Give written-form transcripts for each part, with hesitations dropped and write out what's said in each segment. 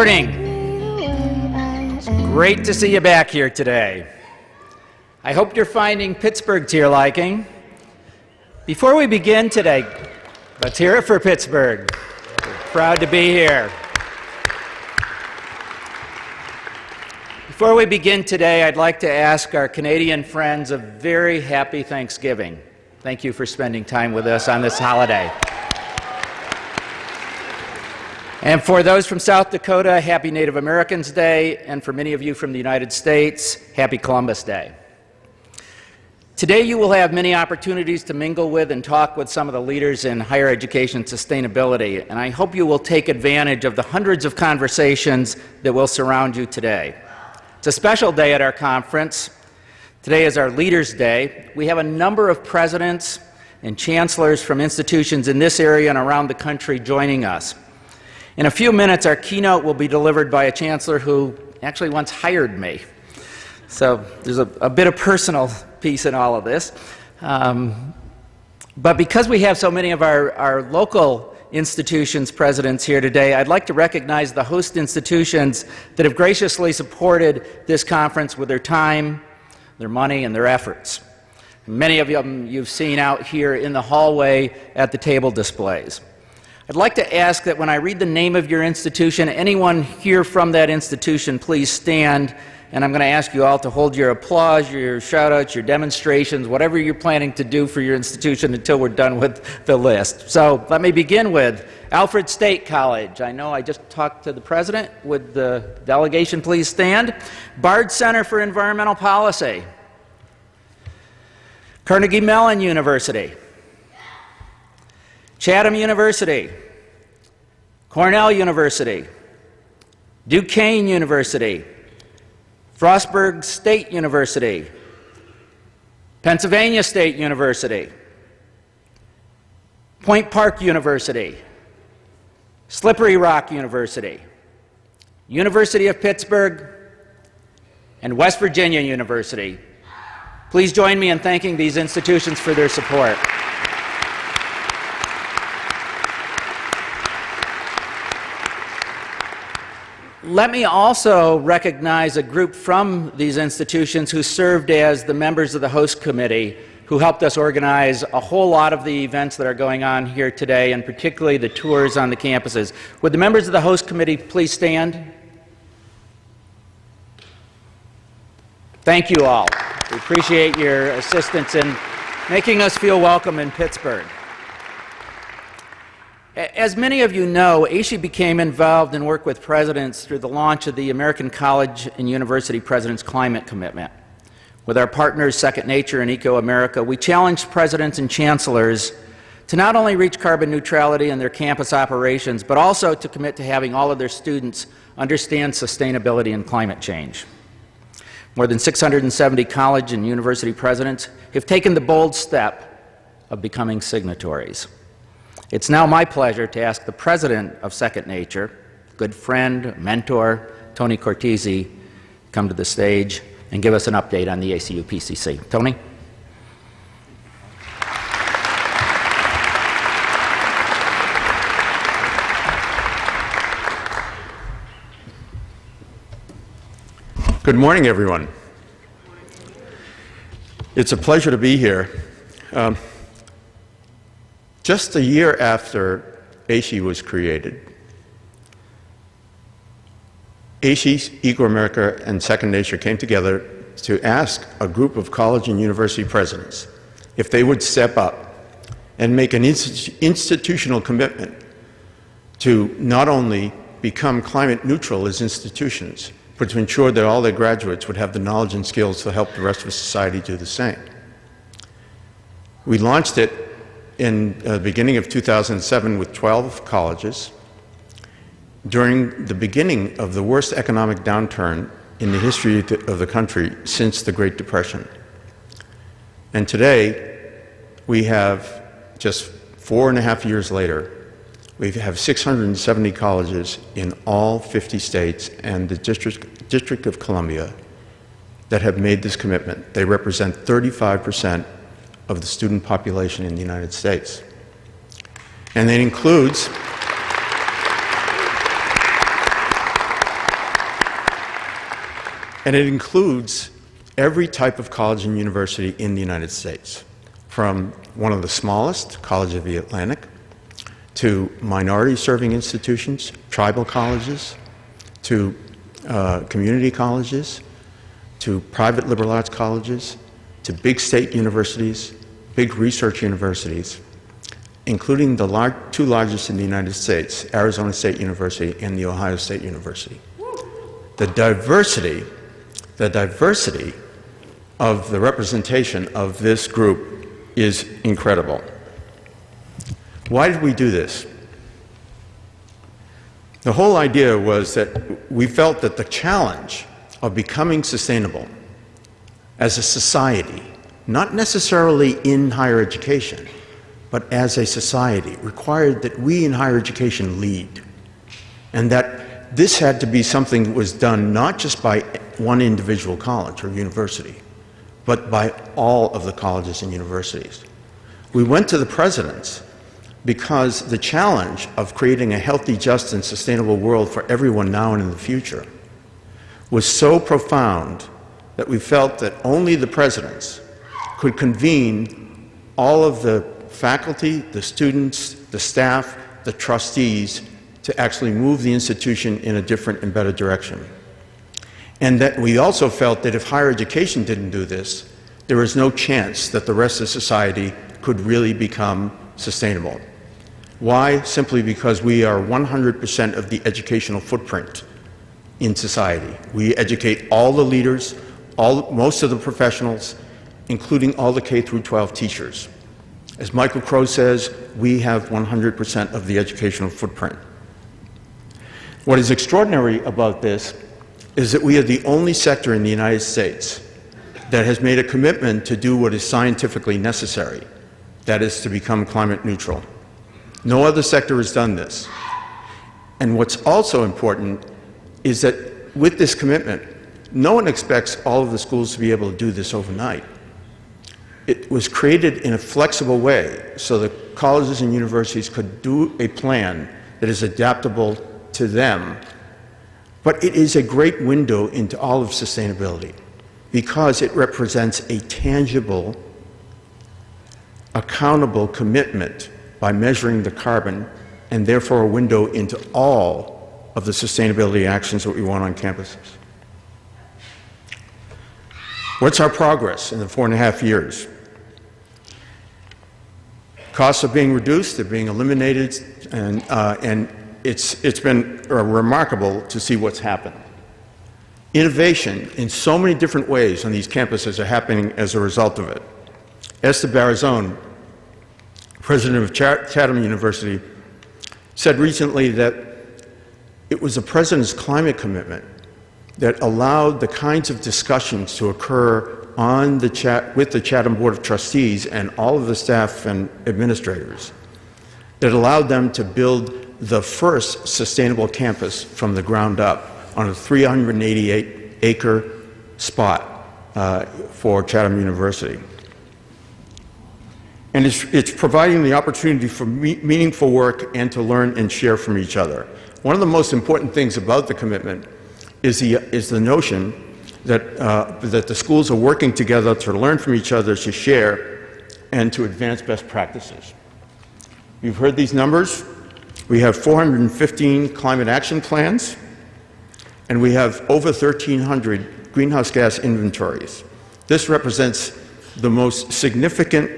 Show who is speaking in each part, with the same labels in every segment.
Speaker 1: morning. It's great to see you back here today. I hope you're finding Pittsburgh to your liking. Before we begin today, let's hear it for Pittsburgh. We're proud to be here. Before we begin today, I'd like to ask our Canadian friends a very happy Thanksgiving. Thank you for spending time with us on this holiday. And for those from South Dakota, happy Native Americans Day, and for many of you from the United States, happy Columbus Day. Today you will have many opportunities to mingle with and talk with some of the leaders in higher education sustainability, and I hope you will take advantage of the hundreds of conversations that will surround you today. It's a special day at our conference. Today is our Leaders' Day. We have a number of presidents and chancellors from institutions in this area and around the country joining us. In a few minutes, our keynote will be delivered by a chancellor who actually once hired me. So there's a bit of personal piece in all of this. But because we have so many of our local institutions presidents here today, I'd like to recognize the host institutions that have graciously supported this conference with their time, their money, and their efforts. Many of them you've seen out here in the hallway at the table displays. I'd like to ask that when I read the name of your institution, anyone here from that institution, please stand, and I'm going to ask you all to hold your applause, your shout-outs, your demonstrations, whatever you're planning to do for your institution until we're done with the list. So let me begin with Alfred State College. I know I just talked to the president. Would the delegation please stand? Bard Center for Environmental Policy. Carnegie Mellon University. Chatham University, Cornell University, Duquesne University, Frostburg State University, Pennsylvania State University, Point Park University, Slippery Rock University, University of Pittsburgh, and West Virginia University. Please join me in thanking these institutions for their support. Let me also recognize a group from these institutions who served as the members of the host committee who helped us organize a whole lot of the events that are going on here today, and particularly the tours on the campuses. Would the members of the host committee please stand? Thank you all. We appreciate your assistance in making us feel welcome in Pittsburgh. As many of you know, AASHE became involved in work with presidents through the launch of the American College and University Presidents Climate Commitment. With our partners Second Nature and Eco America, we challenged presidents and chancellors to not only reach carbon neutrality in their campus operations, but also to commit to having all of their students understand sustainability and climate change. More than 670 college and university presidents have taken the bold step of becoming signatories. It's now my pleasure to ask the president of Second Nature, good friend, mentor, Tony Cortese, come to the stage and give us an update on the ACU-PCC. Tony?
Speaker 2: Good morning, everyone. It's a pleasure to be here. Just a year after AASHE was created, AASHE, Eco America, and Second Nature came together to ask a group of college and university presidents if they would step up and make an institutional commitment to not only become climate neutral as institutions, but to ensure that all their graduates would have the knowledge and skills to help the rest of society do the same. We launched it in the beginning of 2007 with 12 colleges during the beginning of the worst economic downturn in the history of the country since the Great Depression. And today, we have, just 4.5 years later, we have 670 colleges in all 50 states and the District of Columbia that have made this commitment. They represent 35% of the student population in the United States. And it includes And it includes every type of college and university in the United States, from one of the smallest, College of the Atlantic, to minority-serving institutions, tribal colleges, to community colleges, to private liberal arts colleges, to big state universities, big research universities, including the two largest in the United States, Arizona State University and The Ohio State University. The diversity of the representation of this group is incredible. Why did we do this? The whole idea was that we felt that the challenge of becoming sustainable as a society, not necessarily in higher education, but as a society, required that we in higher education lead, and that this had to be something that was done not just by one individual college or university, but by all of the colleges and universities. We went to the presidents because the challenge of creating a healthy, just, and sustainable world for everyone now and in the future was so profound that we felt that only the presidents could convene all of the faculty, the students, the staff, the trustees to actually move the institution in a different and better direction. And that we also felt that if higher education didn't do this, there was no chance that the rest of society could really become sustainable. Why? Simply because we are 100% of the educational footprint in society. We educate all the leaders, most of the professionals, including all the K through 12 teachers. As Michael Crow says, we have 100% of the educational footprint. What is extraordinary about this is that we are the only sector in the United States that has made a commitment to do what is scientifically necessary, that is, to become climate neutral. No other sector has done this. And what's also important is that with this commitment, no one expects all of the schools to be able to do this overnight. It was created in a flexible way so that colleges and universities could do a plan that is adaptable to them. But it is a great window into all of sustainability because it represents a tangible, accountable commitment by measuring the carbon, and therefore a window into all of the sustainability actions that we want on campuses. What's our progress in the 4.5 years? Costs are being reduced, they're being eliminated, and it's been remarkable to see what's happened. Innovation in so many different ways on these campuses are happening as a result of it. Esther Barazone, president of Chatham University, said recently that it was the president's climate commitment that allowed the kinds of discussions to occur on with the Chatham Board of Trustees and all of the staff and administrators that allowed them to build the first sustainable campus from the ground up on a 388-acre spot for Chatham University. And it's providing the opportunity for meaningful work and to learn and share from each other. One of the most important things about the commitment is the notion that, that the schools are working together to learn from each other, to share, and to advance best practices. You've heard these numbers. We have 415 climate action plans, and we have over 1,300 greenhouse gas inventories. This represents the most significant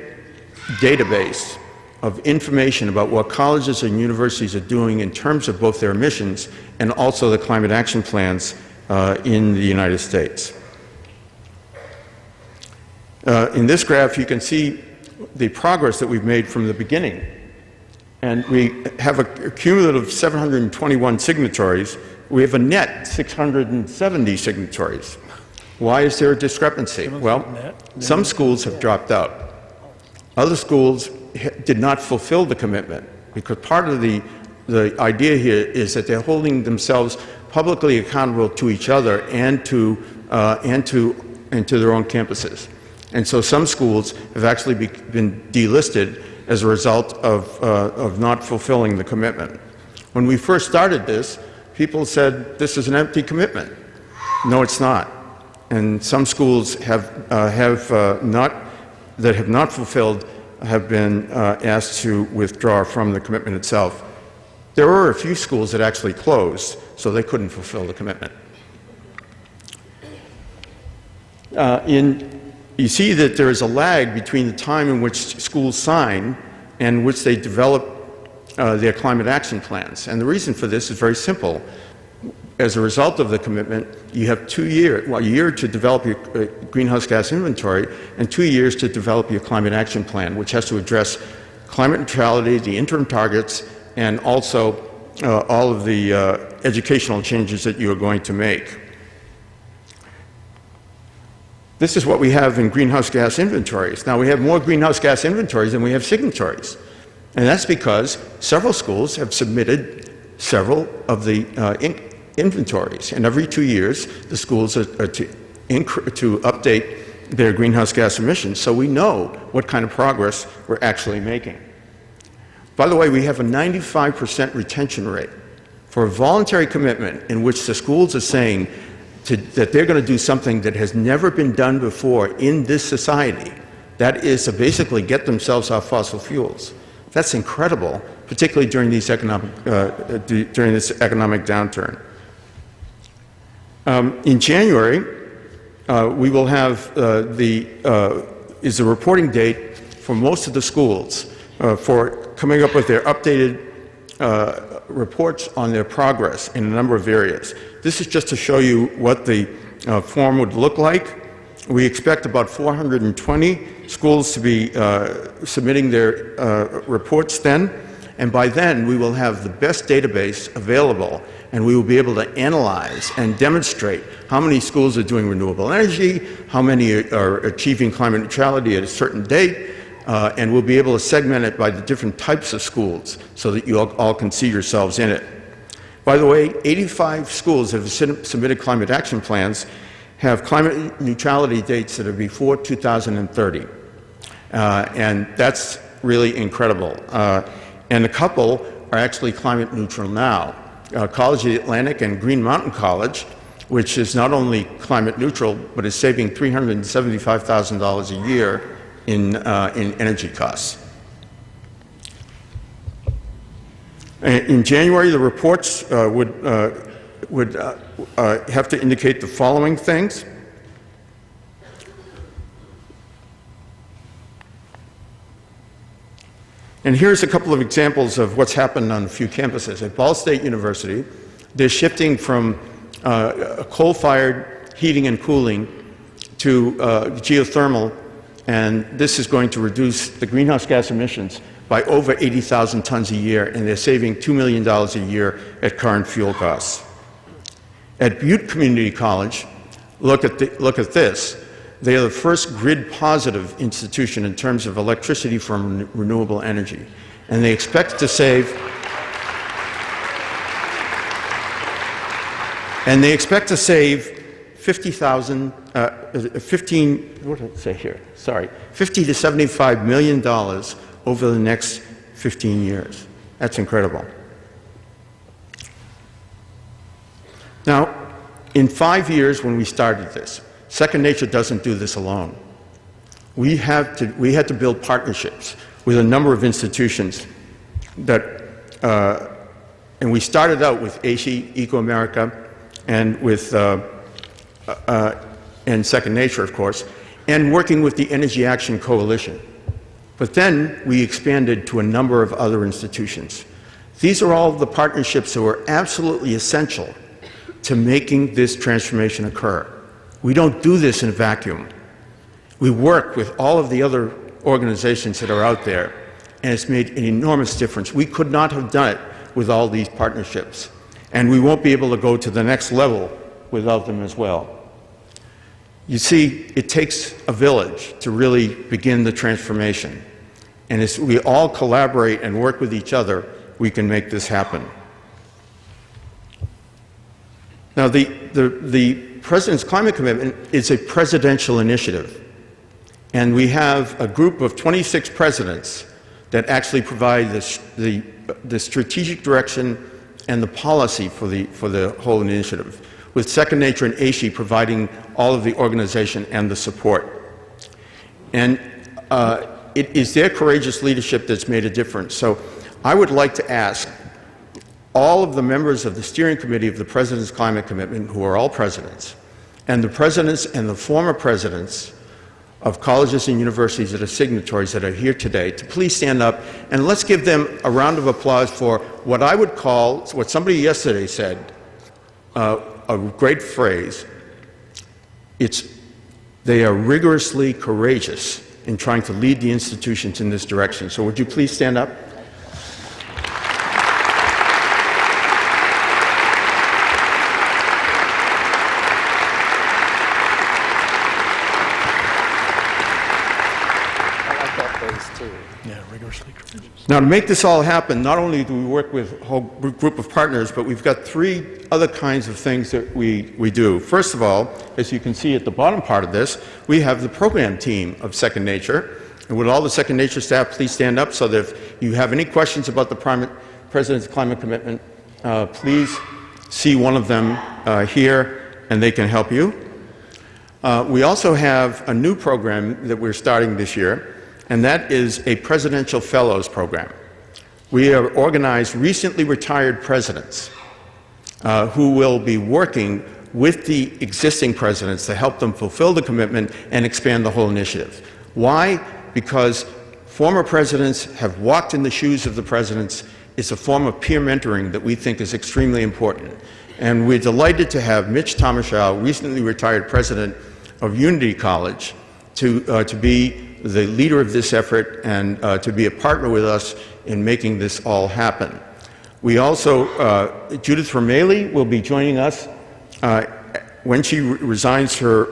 Speaker 2: database of information about what colleges and universities are doing in terms of both their emissions and also the climate action plans in the United States. In this graph, you can see the progress that we've made from the beginning. And we have a cumulative 721 signatories. We have a net 670 signatories. Why is there a discrepancy? Well, some schools have dropped out. Other schools did not fulfill the commitment because part of the idea here is that they're holding themselves publicly accountable to each other and to their own campuses. And so some schools have actually been delisted as a result of not fulfilling the commitment. When we first started this, people said this is an empty commitment. No, it's not. and some schools have not fulfilled have been asked to withdraw from the commitment itself. There were a few schools that actually closed, so they couldn't fulfill the commitment. You see that there is a lag between the time in which schools sign and which they develop their climate action plans. And the reason for this is very simple. As a result of the commitment, you have 2 years, well, a year to develop your greenhouse gas inventory and 2 years to develop your climate action plan, which has to address climate neutrality, the interim targets, and also all of the educational changes that you are going to make. This is what we have in greenhouse gas inventories. Now, we have more greenhouse gas inventories than we have signatories. And that's because several schools have submitted several of the inventories. And every 2 years, the schools are to update their greenhouse gas emissions, so we know what kind of progress we're actually making. By the way, we have a 95% retention rate for a voluntary commitment in which the schools are saying that they're going to do something that has never been done before in this society. That is to basically get themselves off fossil fuels. That's incredible, particularly during this economic downturn. In January, we will have the reporting date for most of the schools for coming up with their updated reports on their progress in a number of areas. This is just to show you what the form would look like. We expect about 420 schools to be submitting their reports then, and by then we will have the best database available, and we will be able to analyze and demonstrate how many schools are doing renewable energy, how many are achieving climate neutrality at a certain date, and we'll be able to segment it by the different types of schools so that you all can see yourselves in it. By the way, 85 schools that have submitted climate action plans have climate neutrality dates that are before 2030. And that's really incredible. And a couple are actually climate neutral now. College of the Atlantic and Green Mountain College, which is not only climate neutral, but is saving $375,000 a year in energy costs. In January, the reports would have to indicate the following things. And here's a couple of examples of what's happened on a few campuses. At Ball State University, they're shifting from coal-fired heating and cooling to geothermal, and this is going to reduce the greenhouse gas emissions by over 80,000 tons a year, and they're saving $2 million a year at current fuel costs. At Butte Community College, look at this. They are the first grid-positive institution in terms of electricity from renewable energy, and they expect to save. And they expect to save $50 to $75 million over the next 15 years. That's incredible. Now, in 5 years when we started this, Second Nature doesn't do this alone. We had to build partnerships with a number of institutions that, and we started out with AASHE, Eco-America, and with and Second Nature, of course, and working with the Energy Action Coalition. But then we expanded to a number of other institutions. These are all the partnerships that were absolutely essential to making this transformation occur. We don't do this in a vacuum. We work with all of the other organizations that are out there, and it's made an enormous difference. We could not have done it with all these partnerships, and we won't be able to go to the next level without them as well. You see, it takes a village to really begin the transformation, and as we all collaborate and work with each other, we can make this happen. Now, the President's climate commitment is a presidential initiative, and we have a group of 26 presidents that actually provide the strategic direction and the policy for the whole initiative. with Second Nature and AASHE providing all of the organization and the support. And it is their courageous leadership that's made a difference. So I would like to ask all of the members of the steering committee of the President's Climate Commitment, who are all presidents, and the presidents and the former presidents of colleges and universities that are signatories that are here today, to please stand up and let's give them a round of applause for what I would call, what somebody yesterday said, a great phrase. They are rigorously courageous in trying to lead the institutions in this direction. So would you please stand up? Now, to make this all happen, not only do we work with a whole group of partners, but we've got three other kinds of things that we do. First of all, as you can see at the bottom part of this, we have the program team of Second Nature. And would all the Second Nature staff please stand up so that if you have any questions about the President's Climate Commitment, please see one of them here and they can help you. We also have a new program that we're starting this year, and that is a Presidential Fellows Program. We have organized recently retired presidents who will be working with the existing presidents to help them fulfill the commitment and expand the whole initiative. Why? Because former presidents have walked in the shoes of the presidents. It's a form of peer mentoring that we think is extremely important. And we're delighted to have Mitch Tomashow, recently retired president of Unity College, to be the leader of this effort and to be a partner with us in making this all happen. We also, Judith Vermeley will be joining us when she resigns her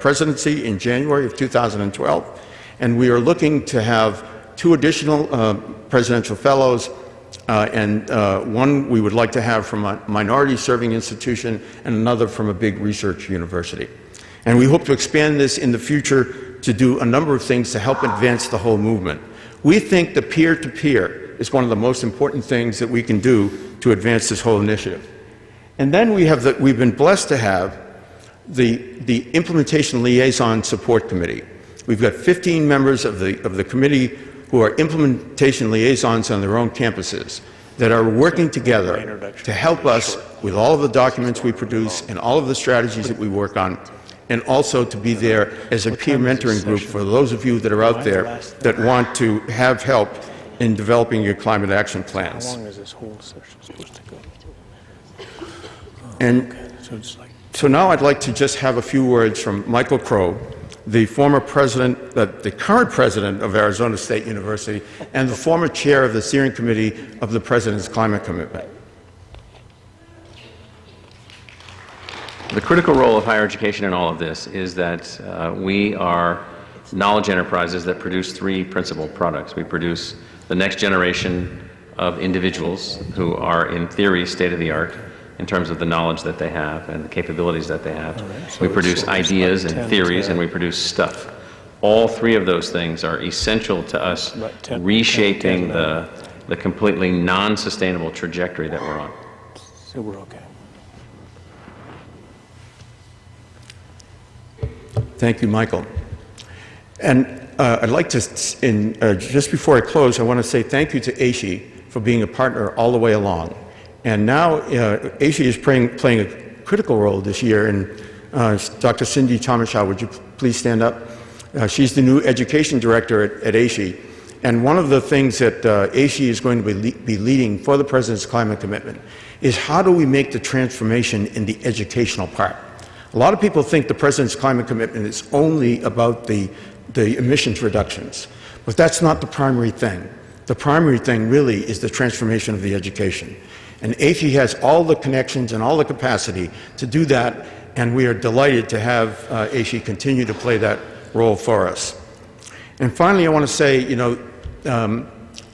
Speaker 2: presidency in January of 2012. And we are looking to have 2 additional presidential fellows, and one we would like to have from a minority-serving institution and another from a big research university. And we hope to expand this in the future to do a number of things to help advance the whole movement. We think the peer-to-peer is one of the most important things that we can do to advance this whole initiative. And then we've been blessed to have the Implementation Liaison Support Committee. We've got 15 members of the committee who are implementation liaisons on their own campuses that are working together to help us with all of the documents we produce and all of the strategies that we work on, and also to be there as a peer mentoring group for those of you that are out there that want to have help in developing your climate action plans.
Speaker 3: How long is this whole session supposed to go?
Speaker 2: And so now I'd like to just have a few words from Michael Crow, the former president, the current president of Arizona State University, and the former chair of the steering committee of the President's Climate Commitment.
Speaker 4: The critical role of higher education in all of this is that we are knowledge enterprises that produce 3 principal products. We produce the next generation of individuals who are, in theory, state-of-the-art in terms of the knowledge that they have and the capabilities that they have. Right, so we produce ideas and theories, and we produce stuff. All 3 of those things are essential to us reshaping the completely non-sustainable trajectory that we're on.
Speaker 3: So we're okay.
Speaker 2: Thank you, Michael. And I'd like to, just before I close, I want to say thank you to AASHE for being a partner all the way along. And now AASHE is playing a critical role this year. And Dr. Cindy Tomashow, would you please stand up? She's the new education director at AASHE. And one of the things that AASHE is going to be leading for the President's Climate Commitment is how do we make the transformation in the educational part. A lot of people think the President's Climate Commitment is only about the emissions reductions, but that's not the primary thing. The primary thing really is the transformation of the education. And AASHE has all the connections and all the capacity to do that, and we are delighted to have AASHE continue to play that role for us. And finally, I want to say, you know,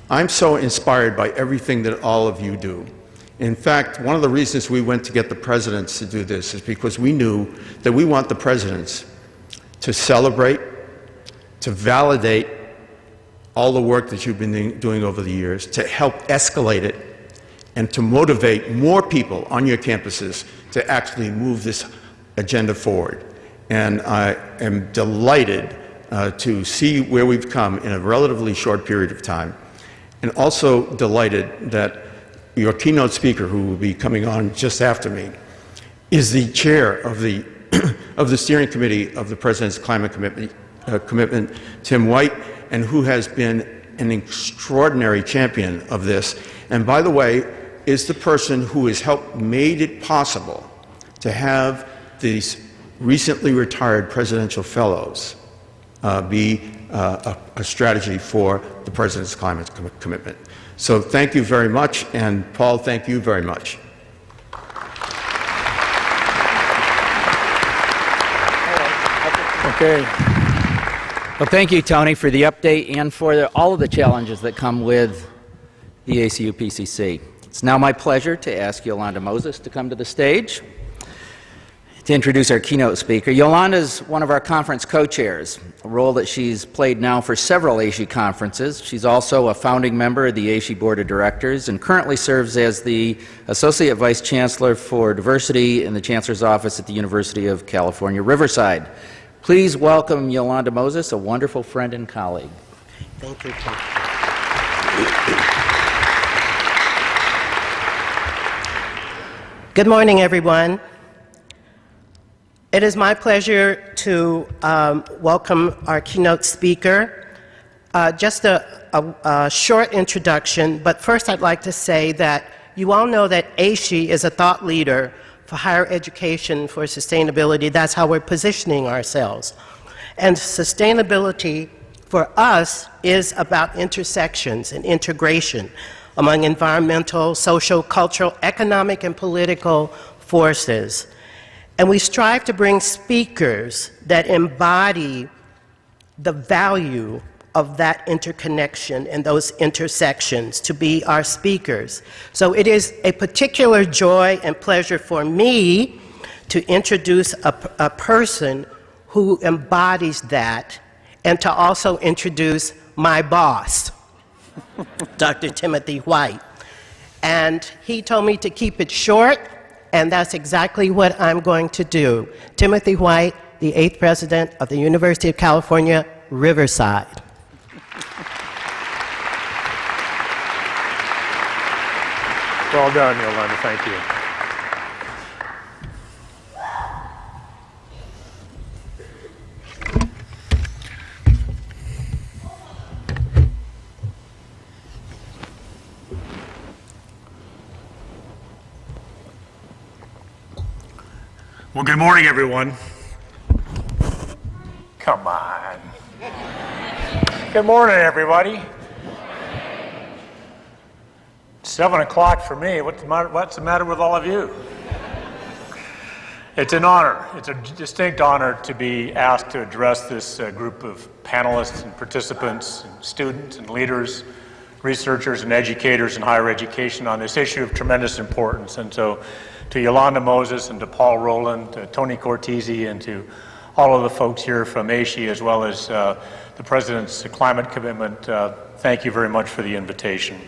Speaker 2: I'm so inspired by everything that all of you do. In fact, one of the reasons we went to get the presidents to do this is because we knew that we want the presidents to celebrate, to validate all the work that you've been doing over the years, to help escalate it, and to motivate more people on your campuses to actually move this agenda forward. And I am delighted to see where we've come in a relatively short period of time, and also delighted that your keynote speaker, who will be coming on just after me, is the chair of the of the steering committee of the President's Climate Commitment, Tim White, and who has been an extraordinary champion of this, and by the way, is the person who has helped made it possible to have these recently retired presidential fellows be a strategy for the President's Climate Commitment. So thank you very much, and Paul, thank you very much.
Speaker 3: Okay.
Speaker 1: Well, thank you, Tony, for the update and for all of the challenges that come with the ACU-PCC. It's now my pleasure to ask Yolanda Moses to come to the stage to introduce our keynote speaker. Yolanda is one of our conference co-chairs, a role that she's played now for several AASHE conferences. She's also a founding member of the AASHE Board of Directors and currently serves as the Associate Vice Chancellor for Diversity in the Chancellor's Office at the University of California, Riverside. Please welcome Yolanda Moses, a wonderful friend and colleague.
Speaker 5: Thank you, Tom. Good morning, everyone. It is my pleasure to welcome our keynote speaker. Just a short introduction, but first I'd like to say that you all know that AASHE is a thought leader for higher education for sustainability. That's how we're positioning ourselves. And sustainability for us is about intersections and integration among environmental, social, cultural, economic, and political forces. And we strive to bring speakers that embody the value of that interconnection and those intersections to be our speakers. So it is a particular joy and pleasure for me to introduce a person who embodies that, and to also introduce my boss, Dr. Timothy White. And he told me to keep it short, and that's exactly what I'm going to do. Timothy White, the 8th President of the University of California, Riverside.
Speaker 3: Well done, Yolanda. Thank you.
Speaker 6: Well, good morning, everyone. Come on. Good morning, everybody. 7 o'clock for me. What's the matter with all of you? It's an honor. It's a distinct honor to be asked to address this group of panelists and participants, and students and leaders, researchers and educators in higher education on this issue of tremendous importance. And so to Yolanda Moses and to Paul Rowland, to Tony Cortese, and to all of the folks here from AASHE, as well as the President's Climate Commitment, thank you very much for the invitation.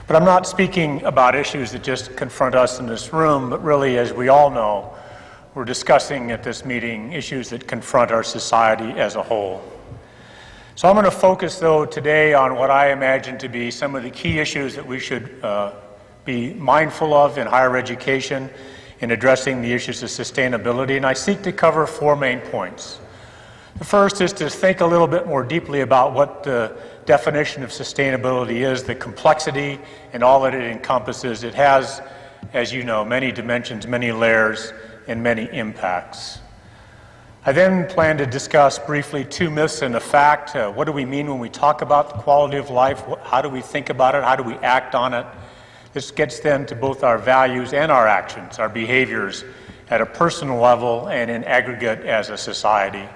Speaker 6: But I'm not speaking about issues that just confront us in this room, but really, as we all know, we're discussing at this meeting issues that confront our society as a whole. So I'm going to focus, though, today on what I imagine to be some of the key issues that we should be mindful of in higher education in addressing the issues of sustainability, and I seek to cover 4 main points. The first is to think a little bit more deeply about what the definition of sustainability is, the complexity and all that it encompasses. It has, as you know, many dimensions, many layers, and many impacts. I then plan to discuss briefly 2 myths and a fact. What do we mean when we talk about the quality of life? How do we think about it? How do we act on it? This gets then to both our values and our actions, our behaviors at a personal level and in aggregate as a society.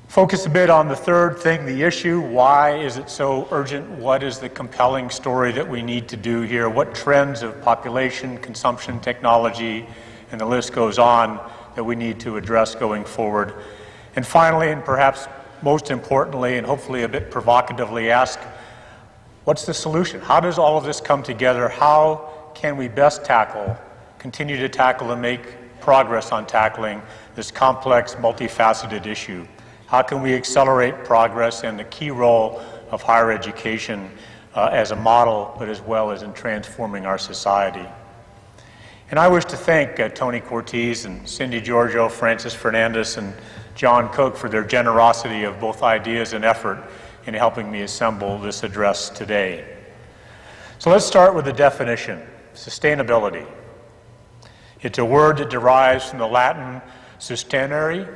Speaker 6: Focus a bit on the third thing, the issue. Why is it so urgent? What is the compelling story that we need to do here? What trends of population, consumption, technology, and the list goes on that we need to address going forward? And finally, and perhaps most importantly, and hopefully a bit provocatively, ask What's the solution? How does all of this come together? How can we best continue to tackle and make progress on tackling this complex, multifaceted issue? How can we accelerate progress and the key role of higher education as a model, but as well as in transforming our society? And I wish to thank Tony Cortez and Cindy Giorgio, Francis Fernandez, and John Cook for their generosity of both ideas and effort in helping me assemble this address today. So let's start with the definition, sustainability. It's a word that derives from the Latin sustenere.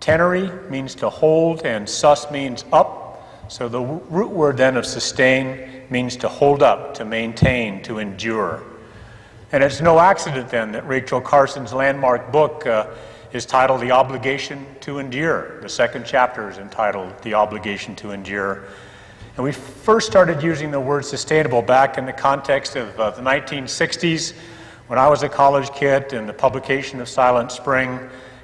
Speaker 6: Tenere means to hold, and sus means up. So the root word then of sustain means to hold up, to maintain, to endure. And it's no accident then that Rachel Carson's landmark book is titled The Obligation to Endure. The second chapter is entitled The Obligation to Endure. And we first started using the word sustainable back in the context of the 1960s, when I was a college kid, and the publication of Silent Spring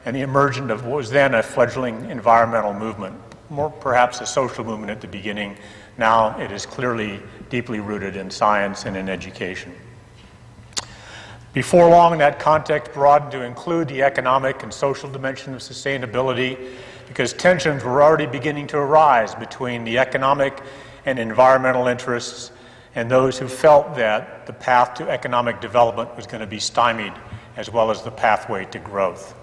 Speaker 6: and the emergence of what was then a fledgling environmental movement, more perhaps a social movement at the beginning. Now it is clearly deeply rooted in science and in education. Before long, that context broadened to include the economic and social dimension of sustainability, because tensions were already beginning to arise between the economic and environmental interests and those who felt that the path to economic development was going to be stymied, as well as the pathway to growth.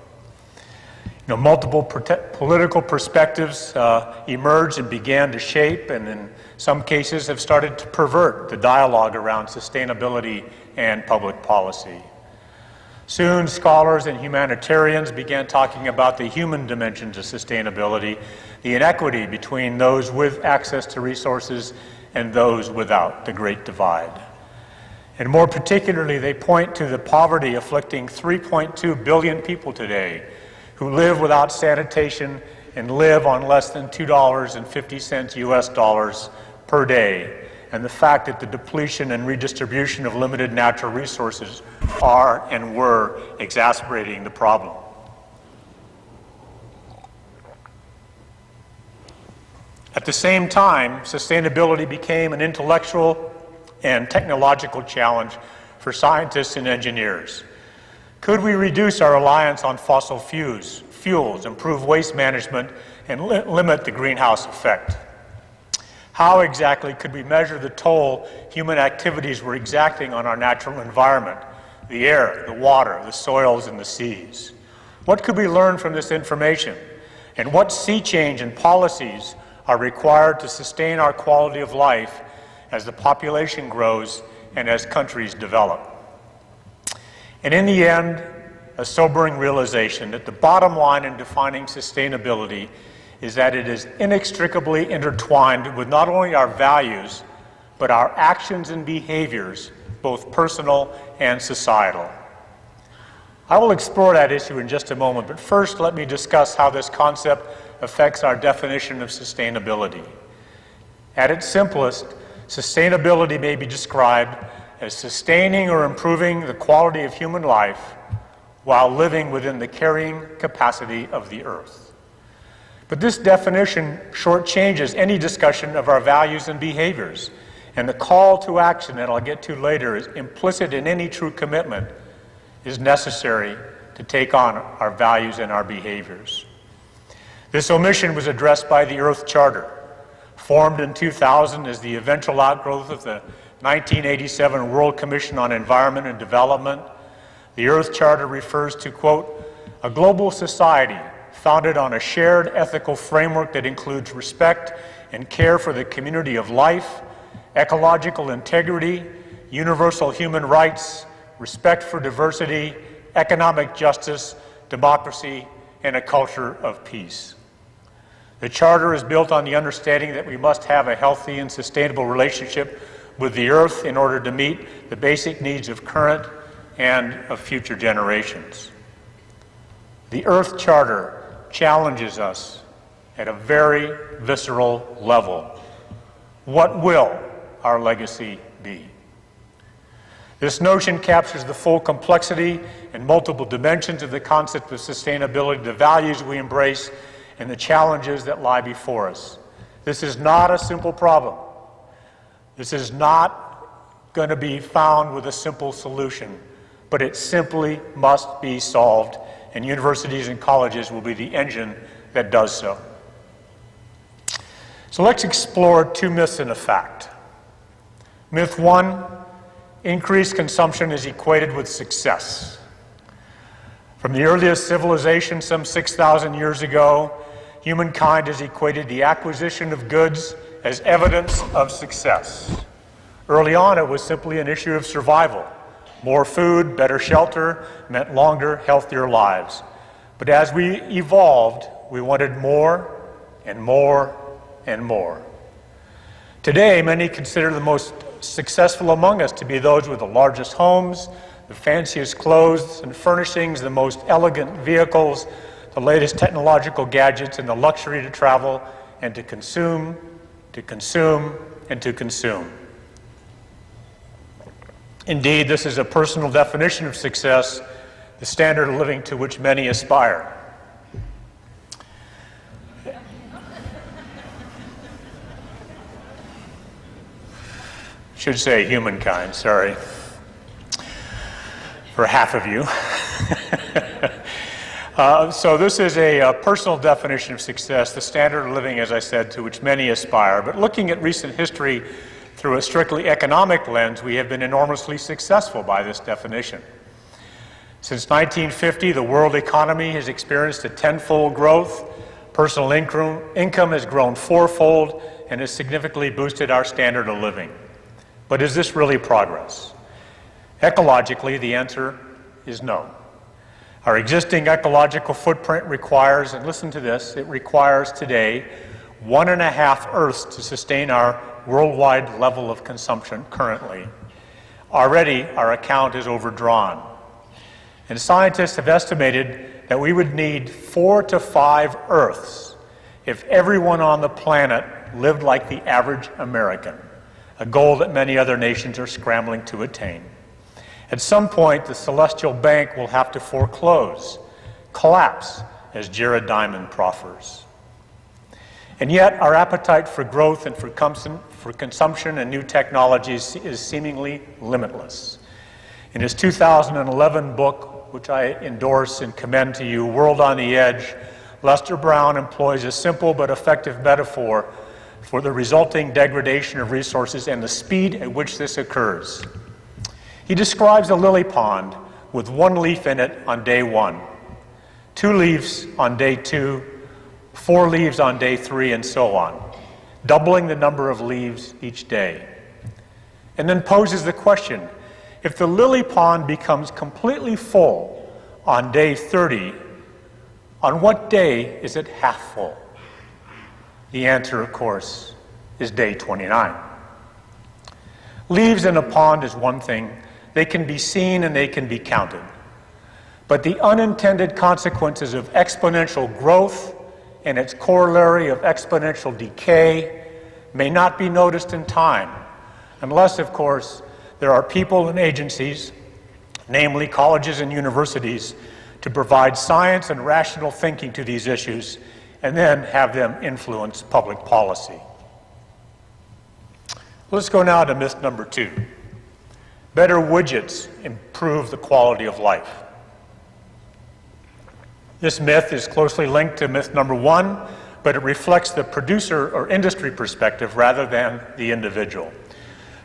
Speaker 6: Multiple political perspectives emerged and began to shape, and in some cases have started to pervert the dialogue around sustainability and public policy. Soon, scholars and humanitarians began talking about the human dimensions of sustainability, the inequity between those with access to resources and those without, the Great Divide. And more particularly, they point to the poverty afflicting 3.2 billion people today, who live without sanitation and live on less than $2.50 US dollars per day, and the fact that the depletion and redistribution of limited natural resources are and were exacerbating the problem. At the same time, sustainability became an intellectual and technological challenge for scientists and engineers. Could we reduce our reliance on fossil fuels, improve waste management, and limit the greenhouse effect? How exactly could we measure the toll human activities were exacting on our natural environment, the air, the water, the soils, and the seas? What could we learn from this information? And what sea change and policies are required to sustain our quality of life as the population grows and as countries develop? And in the end, a sobering realization that the bottom line in defining sustainability is that it is inextricably intertwined with not only our values, but our actions and behaviors, both personal and societal. I will explore that issue in just a moment, but first let me discuss how this concept affects our definition of sustainability. At its simplest, sustainability may be described as sustaining or improving the quality of human life while living within the carrying capacity of the earth. But this definition shortchanges any discussion of our values and behaviors, and the call to action that I'll get to later is implicit in any true commitment is necessary to take on our values and our behaviors. This omission was addressed by the Earth Charter, formed in 2000 as the eventual outgrowth of the 1987 World Commission on Environment and Development. The Earth Charter refers to, quote, a global society founded on a shared ethical framework that includes respect and care for the community of life, ecological integrity, universal human rights, respect for diversity, economic justice, democracy, and a culture of peace. The Charter is built on the understanding that we must have a healthy and sustainable relationship with the Earth in order to meet the basic needs of current and of future generations. The Earth Charter challenges us at a very visceral level. What will our legacy be? This notion captures the full complexity and multiple dimensions of the concept of sustainability, the values we embrace, and the challenges that lie before us. This is not a simple problem. This is not going to be found with a simple solution, but it simply must be solved, and universities and colleges will be the engine that does so. So let's explore two myths and a fact. Myth one, increased consumption is equated with success. From the earliest civilization some 6,000 years ago, humankind has equated the acquisition of goods as evidence of success. Early on, it was simply an issue of survival. More food, better shelter meant longer, healthier lives. But as we evolved, we wanted more and more and more. Today, many consider the most successful among us to be those with the largest homes, the fanciest clothes and furnishings, the most elegant vehicles, the latest technological gadgets, and the luxury to travel and to consume, to consume, and to consume. Indeed, this is a personal definition of success, the standard of living to which many aspire. Should say humankind, sorry, for half of you. So this is a personal definition of success, the standard of living, as I said, to which many aspire. But looking at recent history through a strictly economic lens, we have been enormously successful by this definition. Since 1950, the world economy has experienced a tenfold growth. Personal income has grown fourfold and has significantly boosted our standard of living. But is this really progress? Ecologically, the answer is no. Our existing ecological footprint requires, and listen to this, it requires today 1.5 Earths to sustain our worldwide level of consumption currently. Already, our account is overdrawn. And scientists have estimated that we would need 4 to 5 Earths if everyone on the planet lived like the average American, a goal that many other nations are scrambling to attain. At some point, the celestial bank will have to foreclose, collapse, as Jared Diamond proffers. And yet, our appetite for growth and for consumption and new technologies is seemingly limitless. In his 2011 book, which I endorse and commend to you, World on the Edge, Lester Brown employs a simple but effective metaphor for the resulting degradation of resources and the speed at which this occurs. He describes a lily pond with 1 leaf in it on day 1, 2 leaves on day 2, 4 leaves on day 3, and so on, doubling the number of leaves each day. And then poses the question, if the lily pond becomes completely full on day 30, on what day is it half full? The answer, of course, is day 29. Leaves in a pond is one thing. They can be seen and they can be counted. But the unintended consequences of exponential growth and its corollary of exponential decay may not be noticed in time, unless, of course, there are people and agencies, namely colleges and universities, to provide science and rational thinking to these issues and then have them influence public policy. Let's go now to myth number 2. Better widgets improve the quality of life. This myth is closely linked to myth number 1, but it reflects the producer or industry perspective rather than the individual.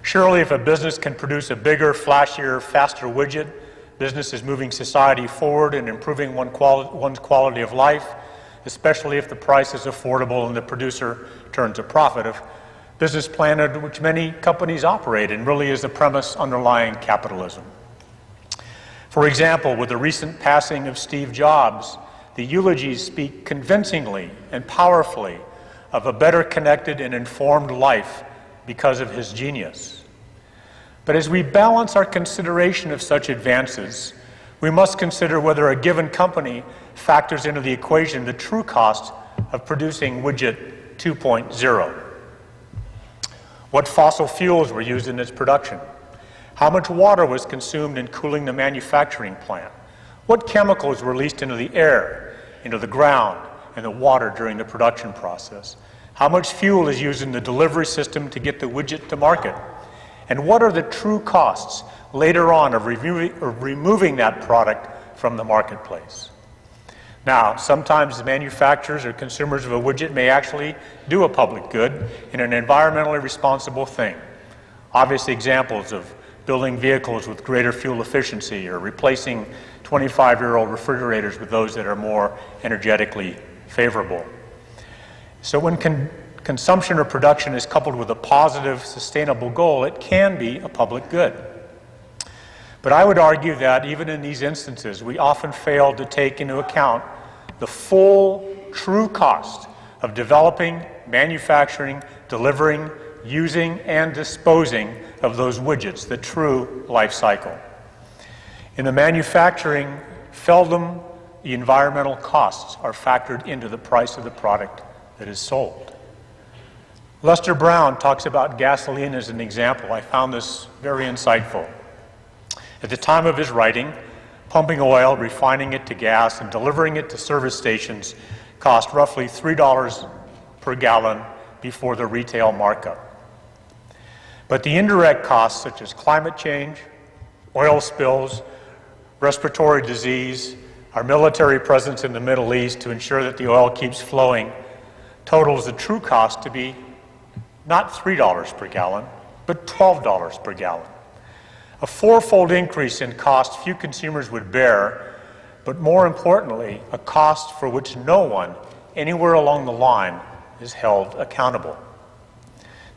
Speaker 6: Surely if a business can produce a bigger, flashier, faster widget, business is moving society forward and improving one's quality of life, especially if the price is affordable and the producer turns a profit. A business plan under which many companies operate and really is the premise underlying capitalism. For example, with the recent passing of Steve Jobs, the eulogies speak convincingly and powerfully of a better connected and informed life because of his genius. But as we balance our consideration of such advances, we must consider whether a given company factors into the equation the true cost of producing widget 2.0. What fossil fuels were used in its production? How much water was consumed in cooling the manufacturing plant? What chemicals were released into the air, into the ground, and the water during the production process? How much fuel is used in the delivery system to get the widget to market? And what are the true costs later on of removing that product from the marketplace? Now, sometimes the manufacturers or consumers of a widget may actually do a public good in an environmentally responsible thing. Obvious examples of building vehicles with greater fuel efficiency or replacing 25-year-old refrigerators with those that are more energetically favorable. So when consumption or production is coupled with a positive, sustainable goal, it can be a public good. But I would argue that even in these instances, we often fail to take into account the full, true cost of developing, manufacturing, delivering, using, and disposing of those widgets, the true life cycle. In the manufacturing Feldom, the environmental costs are factored into the price of the product that is sold. Lester Brown talks about gasoline as an example. I found this very insightful. At the time of his writing, pumping oil, refining it to gas, and delivering it to service stations cost roughly $3 per gallon before the retail markup. But the indirect costs, such as climate change, oil spills, respiratory disease, our military presence in the Middle East to ensure that the oil keeps flowing, totals the true cost to be not $3 per gallon, but $12 per gallon. A fourfold increase in cost few consumers would bear, but more importantly, a cost for which no one anywhere along the line is held accountable.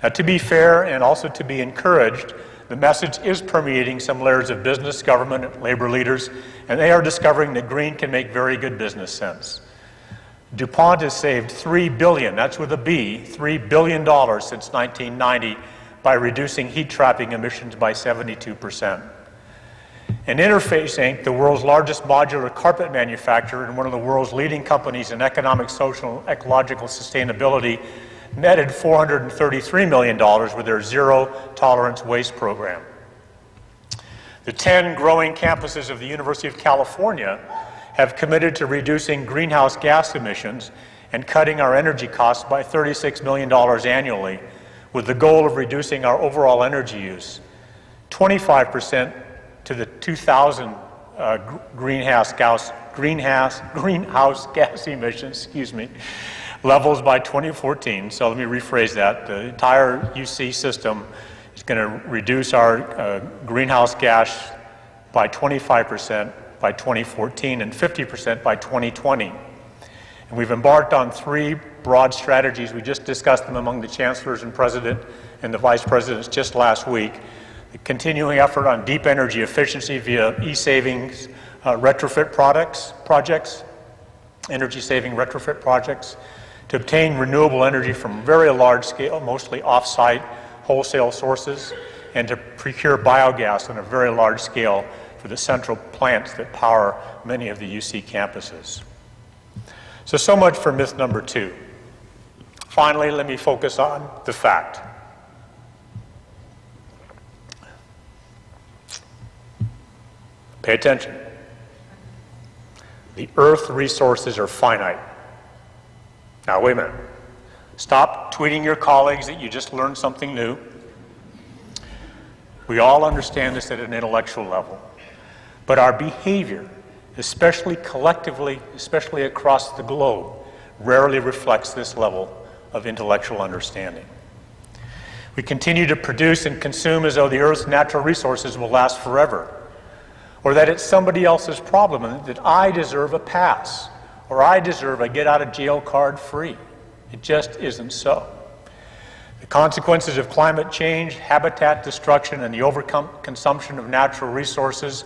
Speaker 6: Now, to be fair and also to be encouraged, the message is permeating some layers of business, government, and labor leaders, and they are discovering that green can make very good business sense. DuPont has saved $3 billion, that's with a B, $3 billion since 1990 by reducing heat trapping emissions by 72%. And Interface Inc., the world's largest modular carpet manufacturer and one of the world's leading companies in economic, social, and ecological sustainability, netted $433 million with their zero-tolerance waste program. The 10 growing campuses of the University of California have committed to reducing greenhouse gas emissions and cutting our energy costs by $36 million annually, with the goal of reducing our overall energy use 25% to the 2000 greenhouse gas emissions, levels by 2014. So let me rephrase that. The entire UC system is going to reduce our greenhouse gas by 25% by 2014 and 50% by 2020. And we've embarked on 3 broad strategies. We just discussed them among the chancellors and president and the vice presidents just last week. The continuing effort on deep energy efficiency via e-savings retrofit projects, energy-saving retrofit projects, to obtain renewable energy from very large scale, mostly off-site wholesale sources, and to procure biogas on a very large scale for the central plants that power many of the UC campuses. So much for myth number 2. Finally, let me focus on the fact. Pay attention. The Earth's resources are finite. Now, wait a minute. Stop tweeting your colleagues that you just learned something new. We all understand this at an intellectual level. But our behavior, especially collectively, especially across the globe, rarely reflects this level of intellectual understanding. We continue to produce and consume as though the Earth's natural resources will last forever, or that it's somebody else's problem and that I deserve a pass, or I deserve a get-out-of-jail card free. It just isn't so. The consequences of climate change, habitat destruction, and the overconsumption of natural resources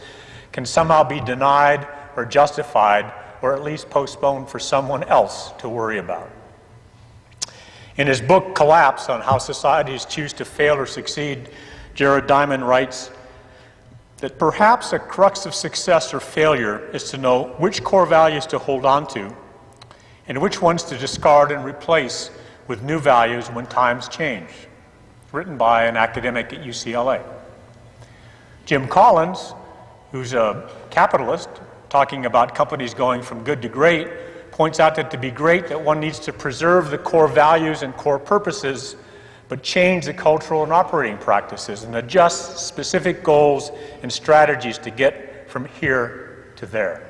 Speaker 6: can somehow be denied or justified, or at least postponed for someone else to worry about. In his book, Collapse, on how societies choose to fail or succeed, Jared Diamond writes that perhaps a crux of success or failure is to know which core values to hold on to and which ones to discard and replace with new values when times change. Written by an academic at UCLA. Jim Collins, who's a capitalist, talking about companies going from good to great, points out that to be great, that one needs to preserve the core values and core purposes, but change the cultural and operating practices and adjust specific goals and strategies to get from here to there.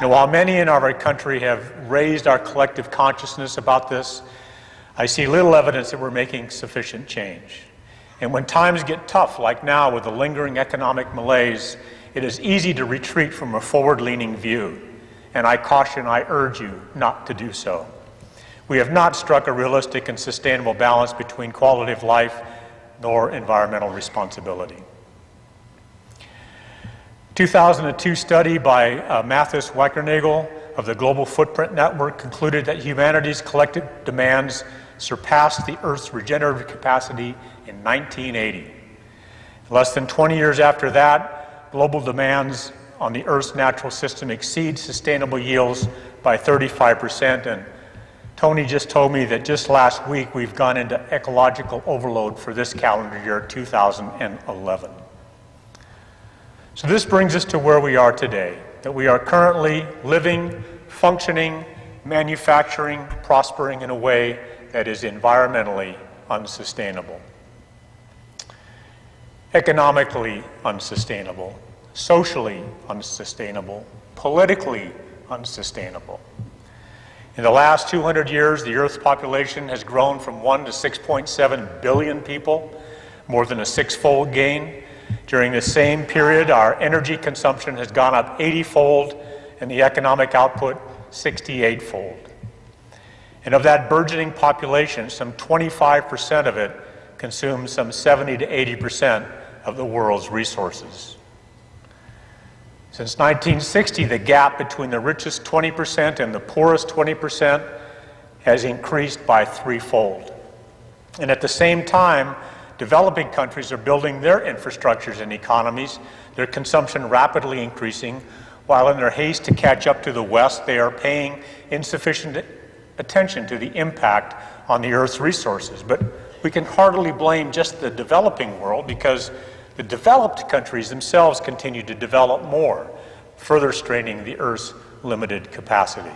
Speaker 6: Now, while many in our country have raised our collective consciousness about this, I see little evidence that we're making sufficient change. And when times get tough, like now with the lingering economic malaise, it is easy to retreat from a forward-leaning view. And I caution, I urge you not to do so. We have not struck a realistic and sustainable balance between quality of life nor environmental responsibility. 2002 study by Mathis Weckernagel of the Global Footprint Network concluded that humanity's collective demands surpassed the Earth's regenerative capacity in 1980. Less than 20 years after that, global demands on the Earth's natural system exceed sustainable yields by 35%, and Tony just told me that just last week we've gone into ecological overload for this calendar year, 2011. So this brings us to where we are today, that we are currently living, functioning, manufacturing, prospering in a way that is environmentally unsustainable, economically unsustainable, socially unsustainable, politically unsustainable. In the last 200 years, the Earth's population has grown from 1 to 6.7 billion people, more than a six-fold gain. During the same period, our energy consumption has gone up 80-fold and the economic output 68-fold. And of that burgeoning population, some 25% of it consumes some 70 to 80% of the world's resources. Since 1960, the gap between the richest 20% and the poorest 20% has increased by threefold. And at the same time, developing countries are building their infrastructures and economies, their consumption rapidly increasing, while in their haste to catch up to the West, they are paying insufficient attention to the impact on the Earth's resources. But we can hardly blame just the developing world, because the developed countries themselves continue to develop more, further straining the Earth's limited capacity.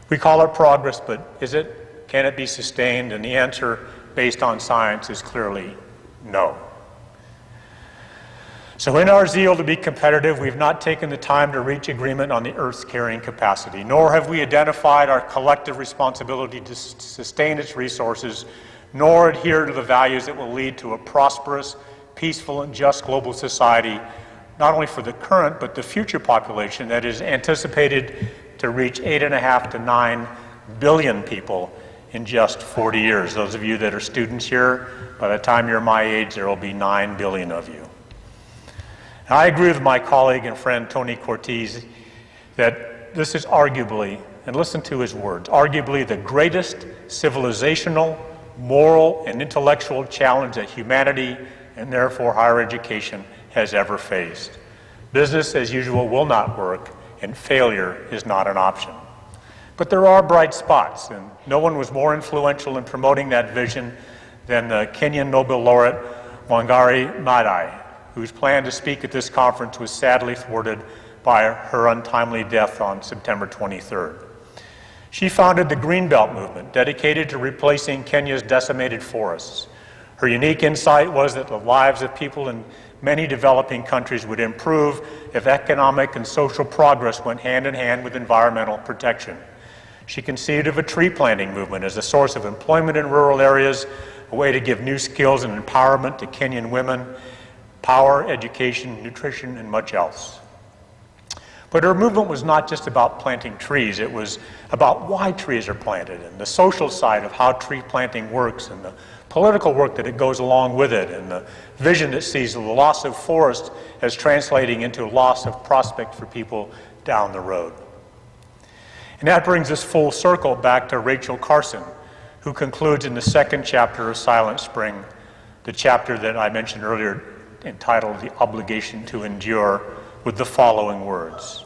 Speaker 6: We call it progress, but is it? Can it be sustained? And the answer, based on science, is clearly no. So in our zeal to be competitive, we've not taken the time to reach agreement on the Earth's carrying capacity, nor have we identified our collective responsibility to sustain its resources, nor adhere to the values that will lead to a prosperous, peaceful, and just global society, not only for the current, but the future population that is anticipated to reach 8.5 to 9 billion people in just 40 years. Those of you that are students here, by the time you're my age, there will be 9 billion of you. Now, I agree with my colleague and friend Tony Cortez that this is arguably, and listen to his words, arguably the greatest civilizational, moral, and intellectual challenge that humanity, and therefore higher education, has ever faced. Business as usual will not work, and failure is not an option. But there are bright spots, and no one was more influential in promoting that vision than the Kenyan Nobel laureate Wangari Maathai, whose plan to speak at this conference was sadly thwarted by her untimely death on September 23rd. She founded the Greenbelt movement, dedicated to replacing Kenya's decimated forests. Her unique insight was that the lives of people in many developing countries would improve if economic and social progress went hand in hand with environmental protection. She conceived of a tree planting movement as a source of employment in rural areas, a way to give new skills and empowerment to Kenyan women, power, education, nutrition, and much else. But her movement was not just about planting trees, it was about why trees are planted, and the social side of how tree planting works, and the political work that it goes along with it, and the vision that sees the loss of forest as translating into loss of prospect for people down the road. And that brings us full circle back to Rachel Carson, who concludes in the second chapter of Silent Spring, the chapter that I mentioned earlier entitled The Obligation to Endure, with the following words.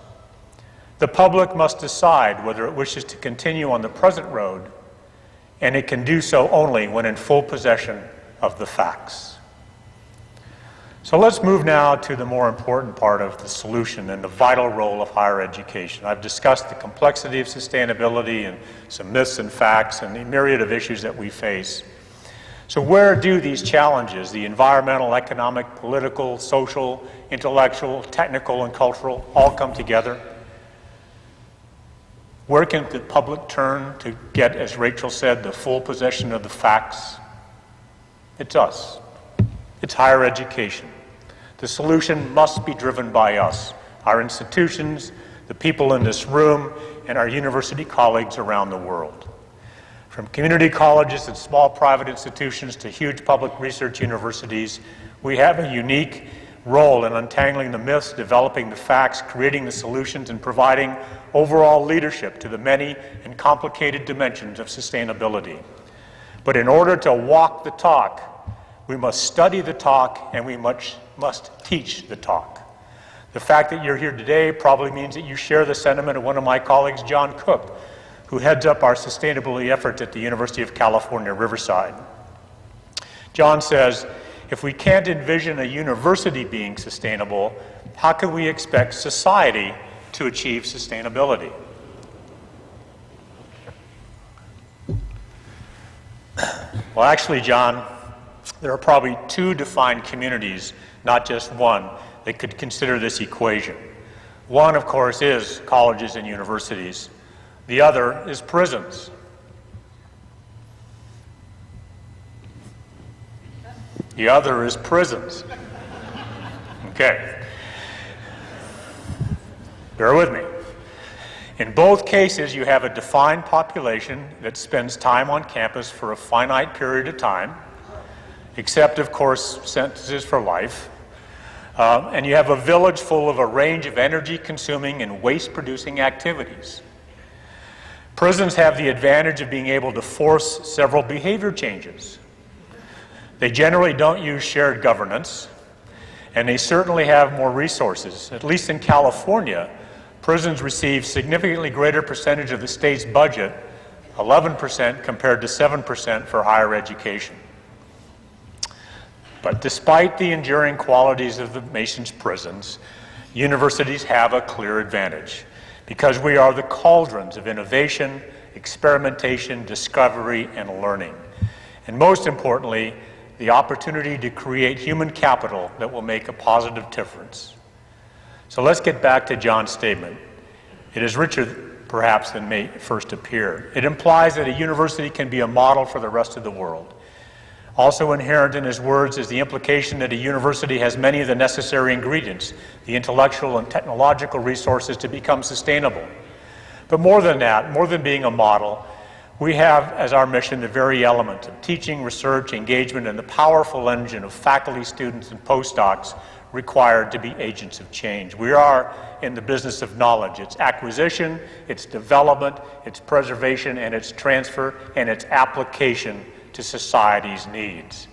Speaker 6: The public must decide whether it wishes to continue on the present road, and it can do so only when in full possession of the facts. So let's move now to the more important part of the solution and the vital role of higher education. I've discussed the complexity of sustainability and some myths and facts and the myriad of issues that we face. So where do these challenges, the environmental, economic, political, social, intellectual, technical, and cultural, all come together? Where can the public turn to get, as Rachel said, the full possession of the facts? It's us. It's higher education. The solution must be driven by us, our institutions, the people in this room, and our university colleagues around the world. From community colleges and small private institutions to huge public research universities, we have a unique role in untangling the myths, developing the facts, creating the solutions, and providing overall leadership to the many and complicated dimensions of sustainability. But in order to walk the talk, we must study the talk and we must teach the talk. The fact that you're here today probably means that you share the sentiment of one of my colleagues, John Cook, who heads up our sustainability efforts at the University of California, Riverside. John says, if we can't envision a university being sustainable, how can we expect society to achieve sustainability? Well, actually, John, there are probably two defined communities, not just one, that could consider this equation. One, of course, is colleges and universities. The other is prisons. The other is prisons. Okay. Bear with me. In both cases, you have a defined population that spends time on campus for a finite period of time, except, of course, sentences for life. And you have a village full of a range of energy-consuming and waste-producing activities. Prisons have the advantage of being able to force several behavior changes. They generally don't use shared governance, and they certainly have more resources. At least in California, prisons receive significantly greater percentage of the state's budget, 11% compared to 7% for higher education. But despite the enduring qualities of the nation's prisons, universities have a clear advantage because we are the cauldrons of innovation, experimentation, discovery, and learning. And most importantly, the opportunity to create human capital that will make a positive difference. So let's get back to John's statement. It is richer, perhaps, than may first appear. It implies that a university can be a model for the rest of the world. Also inherent in his words is the implication that a university has many of the necessary ingredients, the intellectual and technological resources to become sustainable. But more than that, more than being a model, we have as our mission the very element of teaching, research, engagement, and the powerful engine of faculty, students, and postdocs required to be agents of change. We are in the business of knowledge. Its acquisition, its development, its preservation, and its transfer, and its application to society's needs.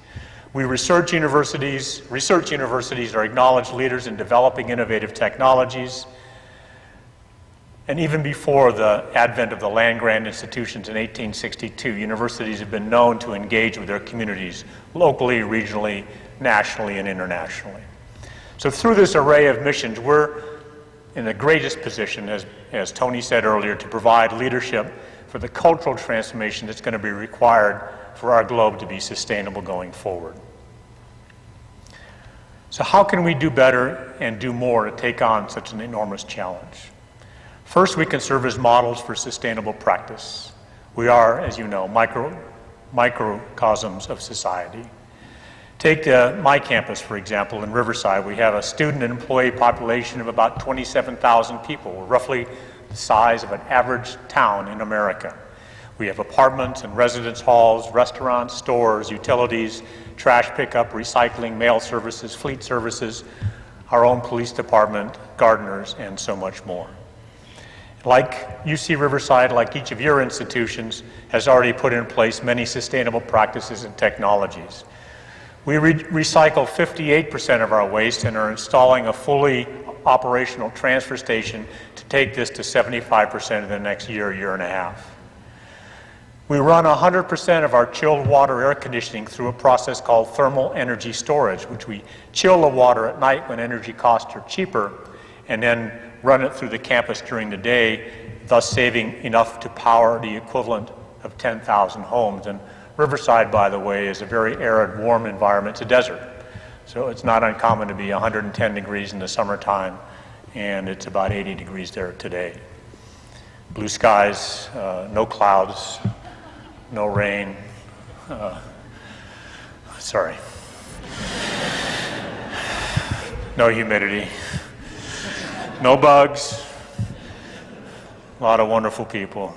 Speaker 6: Research universities are acknowledged leaders in developing innovative technologies. And even before the advent of the land-grant institutions in 1862, universities have been known to engage with their communities locally, regionally, nationally, and internationally. So through this array of missions, we're in the greatest position, as Tony said earlier, to provide leadership for the cultural transformation that's going to be required for our globe to be sustainable going forward. So how can we do better and do more to take on such an enormous challenge? First, we can serve as models for sustainable practice. We are, as you know, microcosms of society. Take my campus, for example, in Riverside. We have a student and employee population of about 27,000 people. We're roughly the size of an average town in America. We have apartments and residence halls, restaurants, stores, utilities, trash pickup, recycling, mail services, fleet services, our own police department, gardeners, and so much more. Like UC Riverside, like each of your institutions, has already put in place many sustainable practices and technologies. We recycle 58% of our waste and are installing a fully operational transfer station to take this to 75% in the next year and a half. We run 100% of our chilled water air conditioning through a process called thermal energy storage, which we chill the water at night when energy costs are cheaper, and then run it through the campus during the day, thus saving enough to power the equivalent of 10,000 homes. And Riverside, by the way, is a very arid, warm environment. It's a desert. So it's not uncommon to be 110 degrees in the summertime, and it's about 80 degrees there today. Blue skies, no clouds, no rain. Sorry. No humidity. No bugs. A lot of wonderful people.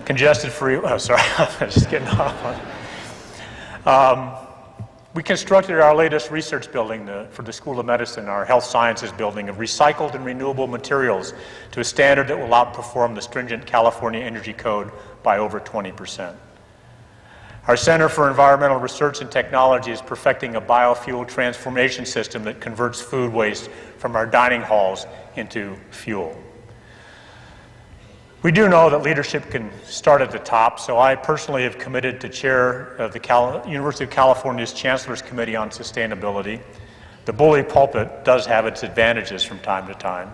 Speaker 6: Congested free, oh sorry, I'm just getting off on. We constructed our latest research building for the School of Medicine, our health sciences building, of recycled and renewable materials to a standard that will outperform the stringent California Energy Code by over 20%. Our Center for Environmental Research and Technology is perfecting a biofuel transformation system that converts food waste from our dining halls into fuel. We do know that leadership can start at the top, so I personally have committed to chair of the University of California's Chancellor's Committee on Sustainability. The bully pulpit does have its advantages from time to time.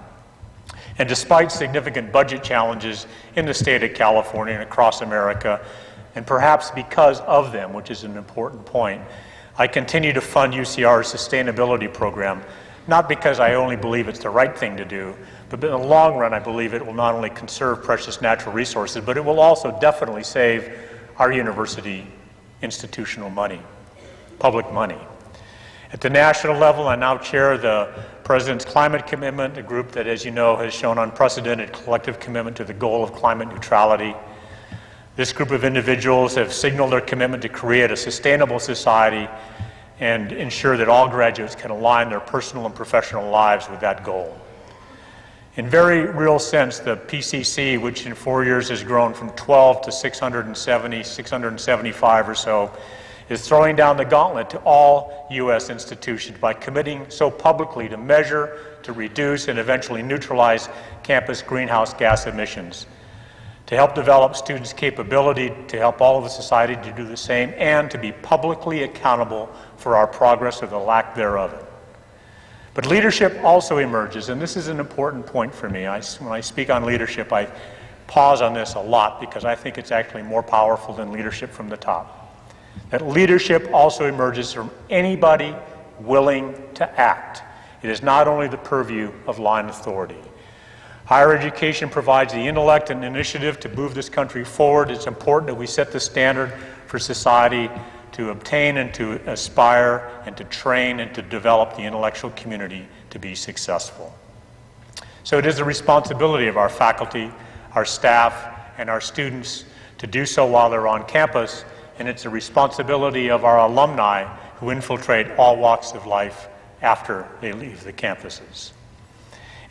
Speaker 6: And despite significant budget challenges in the state of California and across America, and perhaps because of them, which is an important point, I continue to fund UCR's sustainability program, not because I only believe it's the right thing to do, but in the long run, I believe it will not only conserve precious natural resources, but it will also definitely save our university institutional money, public money. At the national level, I now chair the President's Climate Commitment, a group that, as you know, has shown unprecedented collective commitment to the goal of climate neutrality. This group of individuals have signaled their commitment to create a sustainable society and ensure that all graduates can align their personal and professional lives with that goal. In very real sense, the PCC, which in 4 years has grown from 12 to 670, 675 or so, is throwing down the gauntlet to all U.S. institutions by committing so publicly to measure, to reduce, and eventually neutralize campus greenhouse gas emissions, to help develop students' capability, to help all of the society to do the same, and to be publicly accountable for our progress or the lack thereof. But leadership also emerges, and this is an important point for me. When I speak on leadership, I pause on this a lot because I think it's actually more powerful than leadership from the top. That leadership also emerges from anybody willing to act. It is not only the purview of line authority. Higher education provides the intellect and initiative to move this country forward. It's important that we set the standard for society to obtain and to aspire and to train and to develop the intellectual community to be successful. So it is the responsibility of our faculty, our staff, and our students to do so while they're on campus, and it's the responsibility of our alumni who infiltrate all walks of life after they leave the campuses.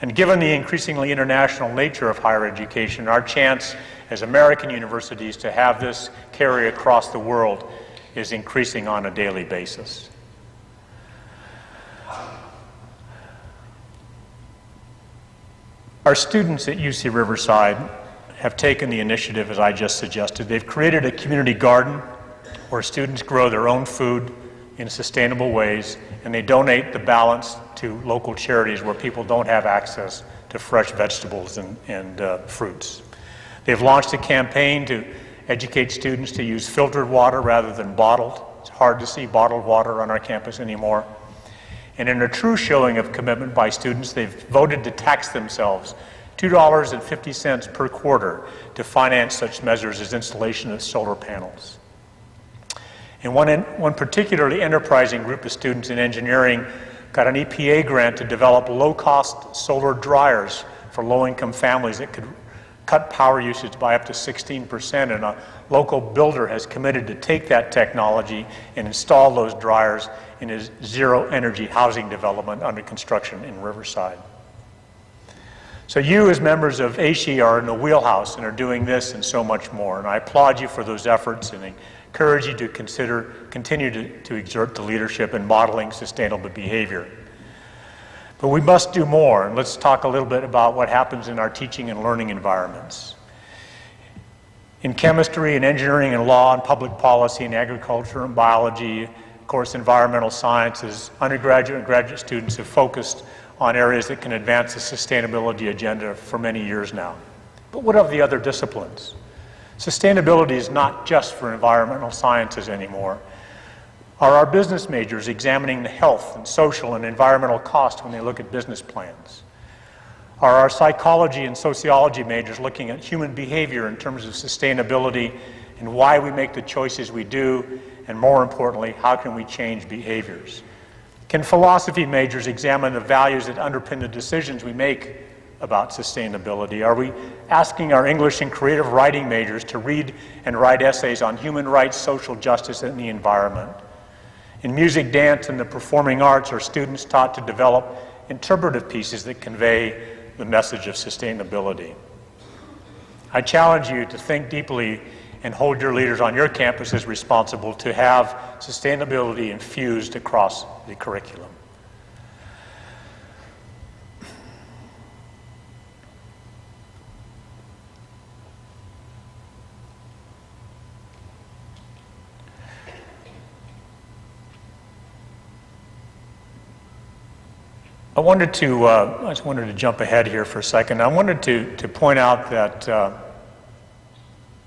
Speaker 6: And given the increasingly international nature of higher education, our chance as American universities to have this carry across the world is increasing on a daily basis. Our students at UC Riverside have taken the initiative, as I just suggested. They've created a community garden where students grow their own food in sustainable ways, and they donate the balance to local charities where people don't have access to fresh vegetables and fruits. They've launched a campaign to educate students to use filtered water rather than bottled. It's hard to see bottled water on our campus anymore. And in a true showing of commitment by students, they've voted to tax themselves $2.50 per quarter to finance such measures as installation of solar panels. And one particularly enterprising group of students in engineering got an EPA grant to develop low-cost solar dryers for low-income families that could cut power usage by up to 16%, and a local builder has committed to take that technology and install those dryers in his zero-energy housing development under construction in Riverside. So you, as members of AASHE, are in the wheelhouse and are doing this and so much more, and I applaud you for those efforts and encourage you to continue to exert the leadership in modeling sustainable behavior. But we must do more, and let's talk a little bit about what happens in our teaching and learning environments. In chemistry and engineering and law and public policy and agriculture and biology, of course, environmental sciences, undergraduate and graduate students have focused on areas that can advance the sustainability agenda for many years now. But what of the other disciplines? Sustainability is not just for environmental sciences anymore. Are our business majors examining the health and social and environmental costs when they look at business plans? Are our psychology and sociology majors looking at human behavior in terms of sustainability and why we make the choices we do, and more importantly, how can we change behaviors? Can philosophy majors examine the values that underpin the decisions we make about sustainability? Are we asking our English and creative writing majors to read and write essays on human rights, social justice, and the environment? In music, dance, and the performing arts, are students taught to develop interpretive pieces that convey the message of sustainability? I challenge you to think deeply and hold your leaders on your campuses responsible to have sustainability infused across the curriculum. I just wanted to jump ahead here for a second. I wanted to point out that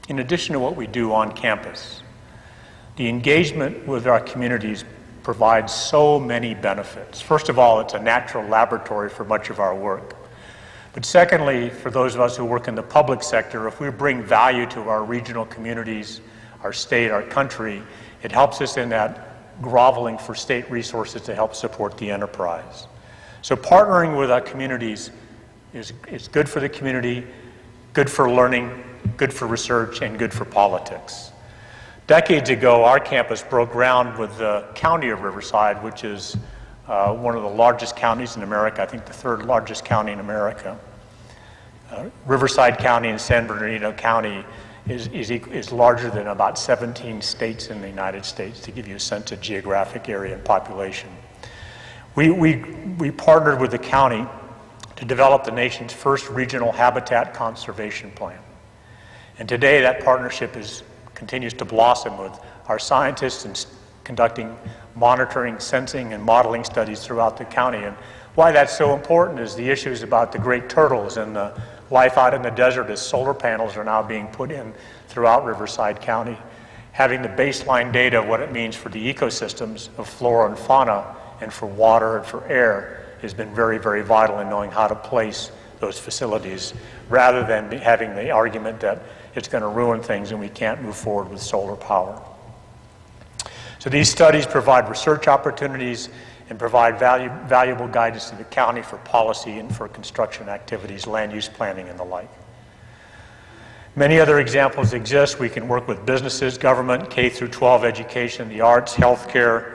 Speaker 6: in addition to what we do on campus, the engagement with our communities provides so many benefits. First of all, it's a natural laboratory for much of our work. But secondly, for those of us who work in the public sector, if we bring value to our regional communities, our state, our country, it helps us in that groveling for state resources to help support the enterprise. So partnering with our communities is good for the community, good for learning, good for research, and good for politics. Decades ago, our campus broke ground with the county of Riverside, which is one of the largest counties in America, I think the third largest county in America. Riverside County and San Bernardino County is larger than about 17 states in the United States, to give you a sense of geographic area and population. We partnered with the county to develop the nation's first regional habitat conservation plan. And today that partnership continues to blossom with our scientists conducting monitoring, sensing, and modeling studies throughout the county. And why that's so important is the issues about the great turtles and the life out in the desert as solar panels are now being put in throughout Riverside County. Having the baseline data of what it means for the ecosystems of flora and fauna and for water and for air has been very, very vital in knowing how to place those facilities, rather than having the argument that it's going to ruin things and we can't move forward with solar power. So these studies provide research opportunities and provide valuable guidance to the county for policy and for construction activities, land use planning, and the like. Many other examples exist. We can work with businesses, government, K through 12 education, the arts, healthcare,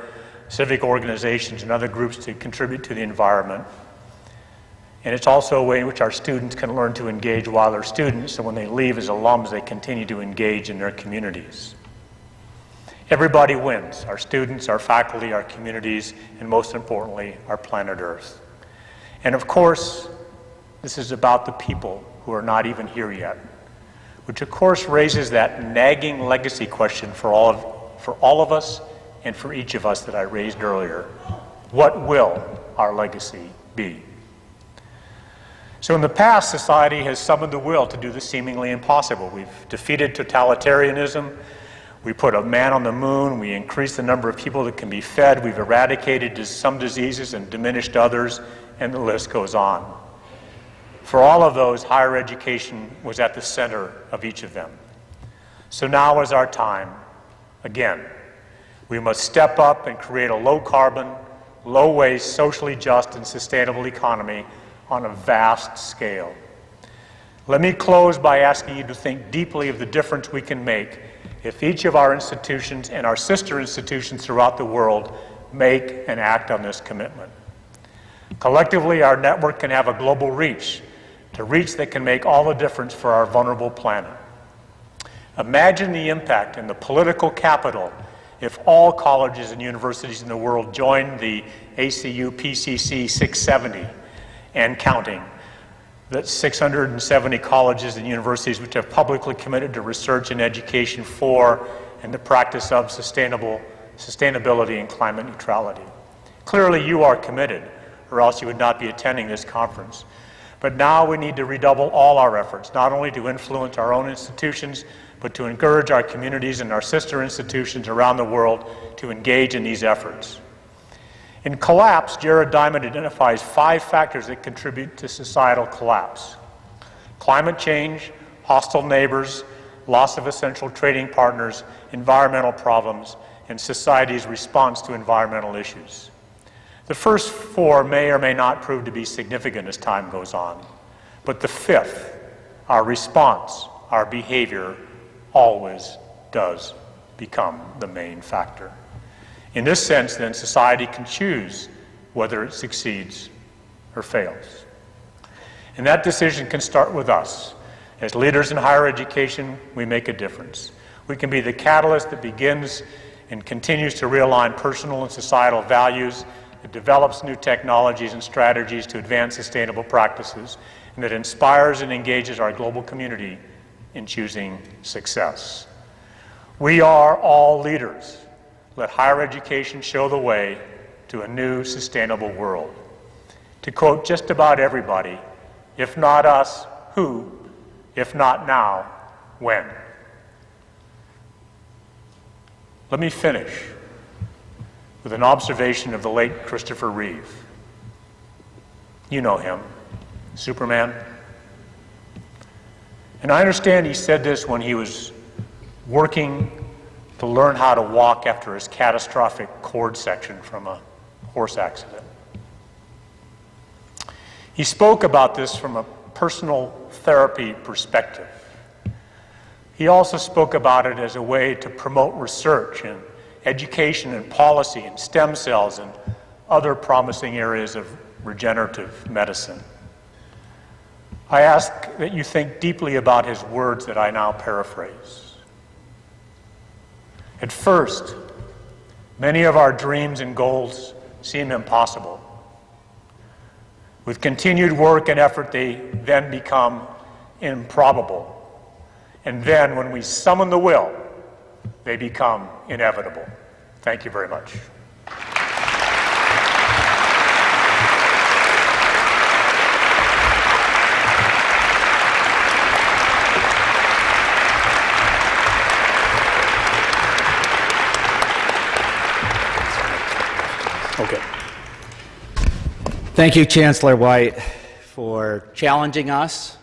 Speaker 6: civic organizations, and other groups to contribute to the environment. And it's also a way in which our students can learn to engage while they're students, and when they leave as alums, they continue to engage in their communities. Everybody wins: our students, our faculty, our communities, and most importantly, our planet Earth. And of course, this is about the people who are not even here yet, which of course raises that nagging legacy question for all of us and for each of us that I raised earlier. What will our legacy be? So in the past, society has summoned the will to do the seemingly impossible. We've defeated totalitarianism. We put a man on the moon. We increased the number of people that can be fed. We've eradicated some diseases and diminished others, and the list goes on. For all of those, higher education was at the center of each of them. So now is our time. Again, we must step up and create a low-carbon, low-waste, socially just, and sustainable economy on a vast scale. Let me close by asking you to think deeply of the difference we can make if each of our institutions and our sister institutions throughout the world make and act on this commitment. Collectively, our network can have a global reach, a reach that can make all the difference for our vulnerable planet. Imagine the impact in the political capital if all colleges and universities in the world joined the ACU PCC 670 and counting, that 670 colleges and universities which have publicly committed to research and education for and the practice of sustainability and climate neutrality. Clearly you are committed, or else you would not be attending this conference. But now we need to redouble all our efforts, not only to influence our own institutions, but to encourage our communities and our sister institutions around the world to engage in these efforts. In collapse, Jared Diamond identifies 5 factors that contribute to societal collapse: climate change, hostile neighbors, loss of essential trading partners, environmental problems, and society's response to environmental issues. The first 4 may or may not prove to be significant as time goes on, but the 5th, our response, our behavior, always does become the main factor. In this sense, then, society can choose whether it succeeds or fails. And that decision can start with us. As leaders in higher education, we make a difference. We can be the catalyst that begins and continues to realign personal and societal values, that develops new technologies and strategies to advance sustainable practices, and that inspires and engages our global community in choosing success. We are all leaders. Let higher education show the way to a new sustainable world. To quote just about everybody, if not us, who? If not now, when? Let me finish with an observation of the late Christopher Reeve. You know him, Superman. And I understand he said this when he was working to learn how to walk after his catastrophic cord section from a horse accident. He spoke about this from a personal therapy perspective. He also spoke about it as a way to promote research and education and policy and stem cells and other promising areas of regenerative medicine. I ask that you think deeply about his words that I now paraphrase. At first, many of our dreams and goals seem impossible. With continued work and effort, they then become improbable. And then, when we summon the will, they become inevitable. Thank you very much. Okay.
Speaker 1: Thank you, Chancellor White, for challenging us,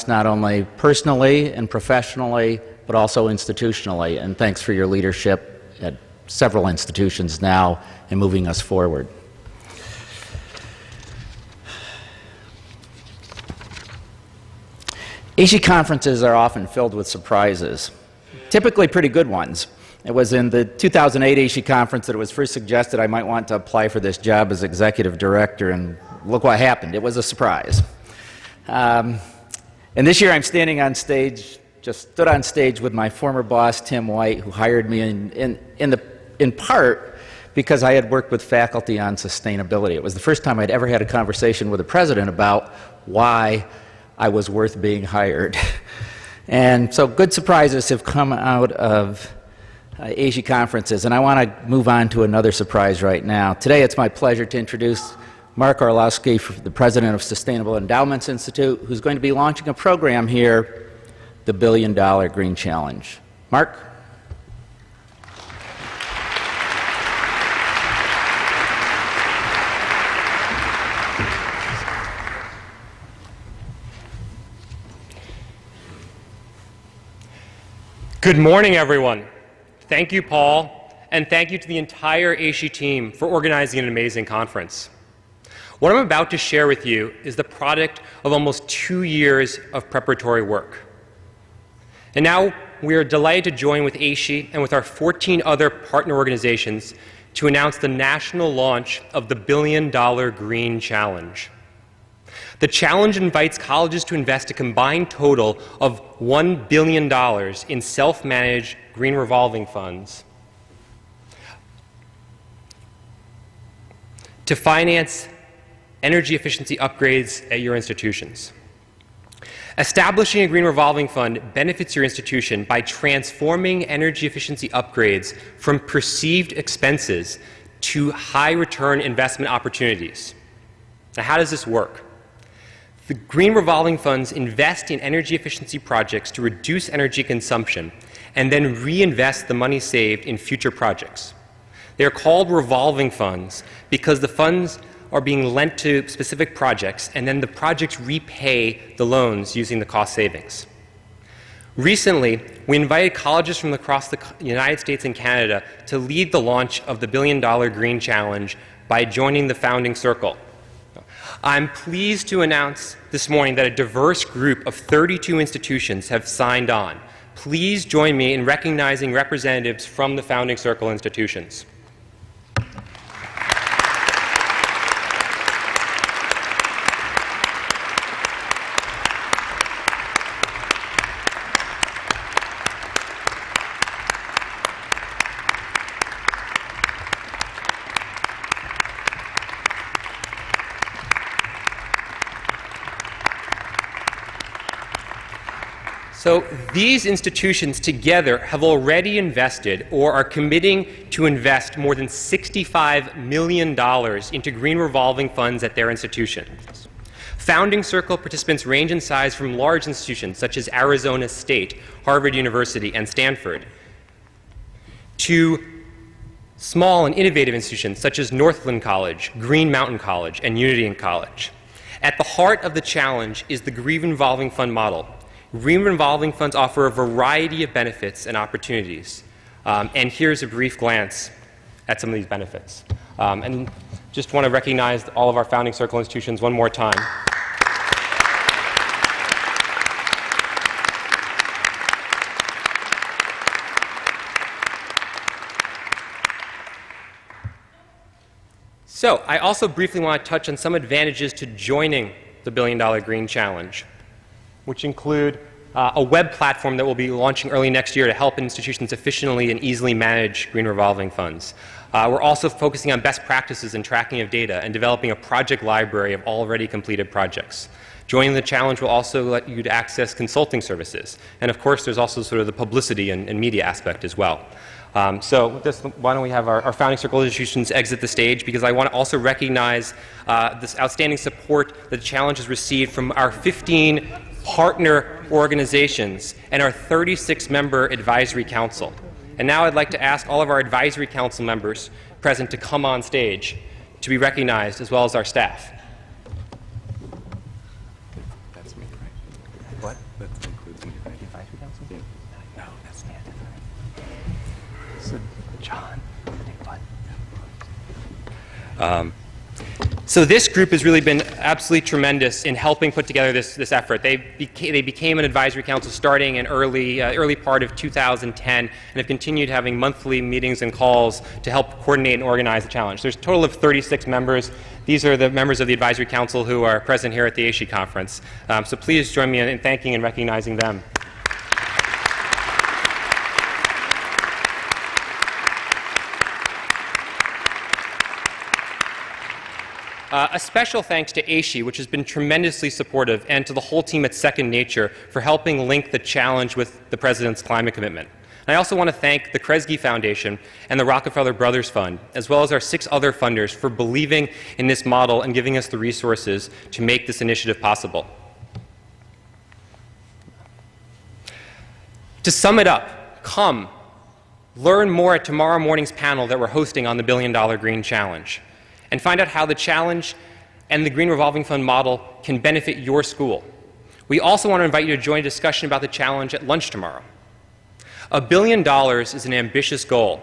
Speaker 1: not only personally and professionally, but also institutionally. And thanks for your leadership at several institutions now in moving us forward. AASHE conferences are often filled with surprises, typically pretty good ones. It was in the 2008 AASHE conference that it was first suggested I might want to apply for this job as executive director, and look what happened. It was a surprise. And this year I'm standing on stage, just stood on stage with my former boss, Tim White, who hired me in part because I had worked with faculty on sustainability. It was the first time I'd ever had a conversation with a president about why I was worth being hired. And so good surprises have come out of AASHE conferences, and I want to move on to another surprise right now. Today it's my pleasure to introduce Mark Orlowski, the president of Sustainable Endowments Institute, who's going to be launching a program here, the $1 Billion Green Challenge. Mark?
Speaker 7: Good morning, everyone. Thank you, Paul, and thank you to the entire AASHE team for organizing an amazing conference. What I'm about to share with you is the product of almost 2 years of preparatory work. And now we are delighted to join with AASHE and with our 14 other partner organizations to announce the national launch of the $1 Billion Green Challenge. The challenge invites colleges to invest a combined total of $1 billion in self-managed green revolving funds to finance energy efficiency upgrades at your institutions. Establishing a green revolving fund benefits your institution by transforming energy efficiency upgrades from perceived expenses to high return investment opportunities. Now, how does this work? The green revolving funds invest in energy efficiency projects to reduce energy consumption and then reinvest the money saved in future projects. They are called revolving funds because the funds are being lent to specific projects, and then the projects repay the loans using the cost savings. Recently, we invited colleges from across the United States and Canada to lead the launch of the $1 Billion Green Challenge by joining the Founding Circle. I'm pleased to announce this morning that a diverse group of 32 institutions have signed on. Please join me in recognizing representatives from the Founding Circle institutions. So these institutions together have already invested or are committing to invest more than $65 million into green revolving funds at their institutions. Founding Circle participants range in size from large institutions such as Arizona State, Harvard University, and Stanford, to small and innovative institutions such as Northland College, Green Mountain College, and Unity College. At the heart of the challenge is the green revolving fund model. Green revolving funds offer a variety of benefits and opportunities. And here's a brief glance at some of these benefits. And just want to recognize all of our Founding Circle institutions one more time. So I also briefly want to touch on some advantages to joining the $1 Billion Green Challenge, which include a web platform that will be launching early next year to help institutions efficiently and easily manage green revolving funds. We're also focusing on best practices and tracking of data and developing a project library of already completed projects. Joining the challenge will also let you to access consulting services. And of course, there's also sort of the publicity and media aspect as well. So with this, why don't we have our Founding Circle institutions exit the stage, because I want to also recognize this outstanding support that the challenge has received from our 15 partner organizations and our 36-member advisory council. And now I'd like to ask all of our advisory council members present to come on stage to be recognized, as well as our staff.
Speaker 8: That's me, right? What? That includes the advisory council? No, that's Stan. So, John, what?
Speaker 7: So this group has really been absolutely tremendous in helping put together this effort. They became an advisory council starting in early part of 2010 and have continued having monthly meetings and calls to help coordinate and organize the challenge. There's a total of 36 members. These are the members of the advisory council who are present here at the AASHE conference. So please join me in thanking and recognizing them. A special thanks to AASHE, which has been tremendously supportive, and to the whole team at Second Nature for helping link the challenge with the President's climate commitment. And I also want to thank the Kresge Foundation and the Rockefeller Brothers Fund, as well as our 6 other funders, for believing in this model and giving us the resources to make this initiative possible. To sum it up, come, learn more at tomorrow morning's panel that we're hosting on the $1 Billion Green Challenge, and find out how the challenge and the Green Revolving Fund model can benefit your school. We also want to invite you to join a discussion about the challenge at lunch tomorrow. $1 billion is an ambitious goal,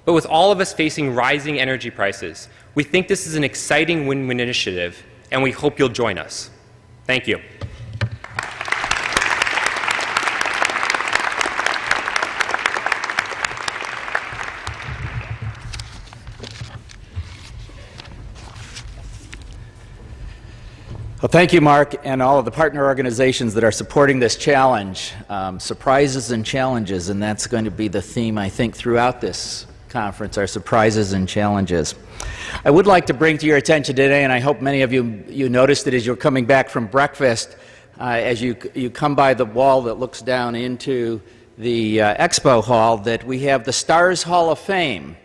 Speaker 7: but with all of us facing rising energy prices, we think this is an exciting win-win initiative, and we hope you'll join us. Thank you.
Speaker 1: Well, thank you, Mark, and all of the partner organizations that are supporting this challenge. Surprises and challenges, and that's going to be the theme, I think, throughout this conference, our surprises and challenges. I would like to bring to your attention today, and I hope many of you noticed it as you're coming back from breakfast, as you come by the wall that looks down into the expo hall, that we have the Stars Hall of Fame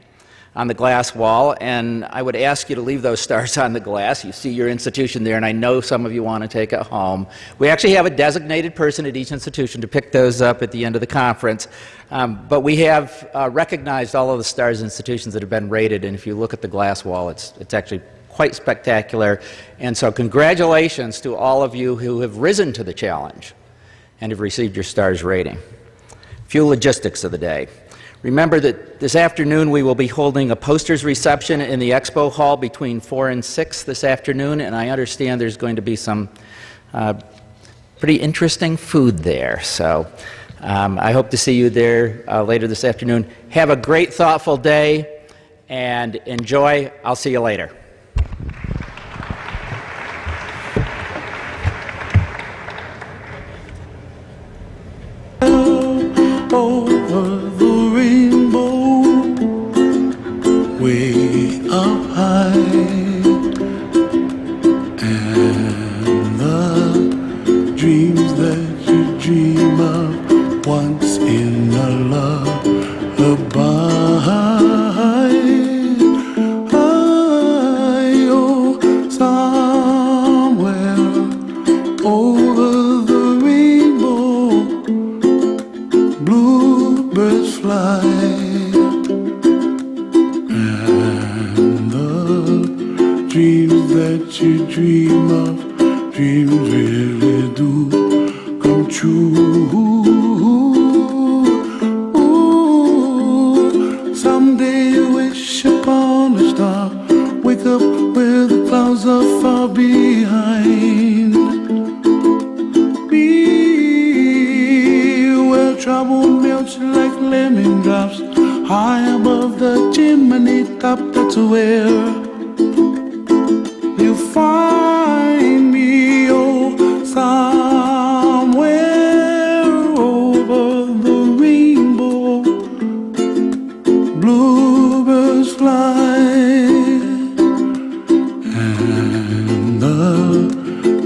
Speaker 1: on the glass wall, and I would ask you to leave those stars on the glass. You see your institution there, and I know some of you want to take it home. We actually have a designated person at each institution to pick those up at the end of the conference, but we have recognized all of the stars institutions that have been rated, and if you look at the glass wall, it's actually quite spectacular. And so congratulations to all of you who have risen to the challenge and have received your stars rating. A few logistics of the day. Remember that this afternoon we will be holding a posters reception in the expo hall between 4 and 6 this afternoon, and I understand there's going to be some pretty interesting food there. So I hope to see you there later this afternoon. Have a great, thoughtful day, and enjoy. I'll see you later.
Speaker 9: Over the rainbow, way up high, and the dreams that you dream of once in a lullaby. Oh, somewhere over the rainbow, bluebirds fly, and the dreams that you dream of, dreams really do come true. Ooh, someday you wish upon a star, wake up where the clouds are far behind. Trouble melts like lemon drops high above the chimney top. That's where you find me. Oh, somewhere over the rainbow, bluebirds fly, and the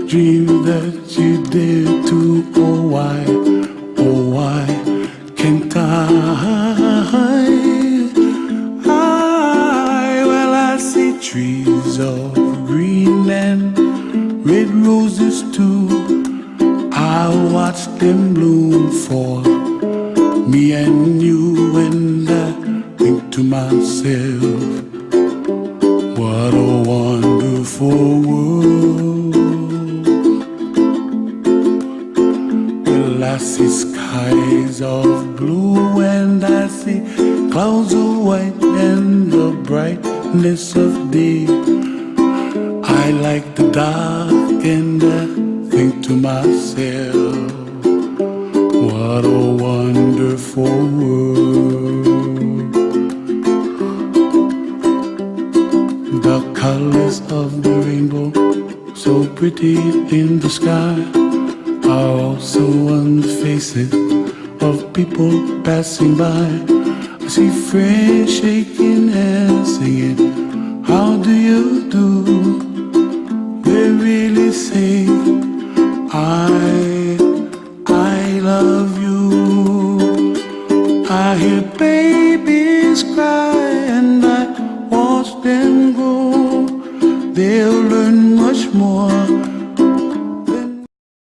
Speaker 9: dreams that you dare to, oh why can't well, I see trees of green and red roses too. I watch them bloom for me and you, and I think to myself, what a wonderful world. Well, I see skies of blue, and I see clouds of white and the brightness of day. I like the dark, and I think to myself, what a wonderful world. The colors of the rainbow, so pretty in the sky, are also on the faces of people passing by. I see friends shaking hands, singing, how do you do? They really say, I love you. I hear baby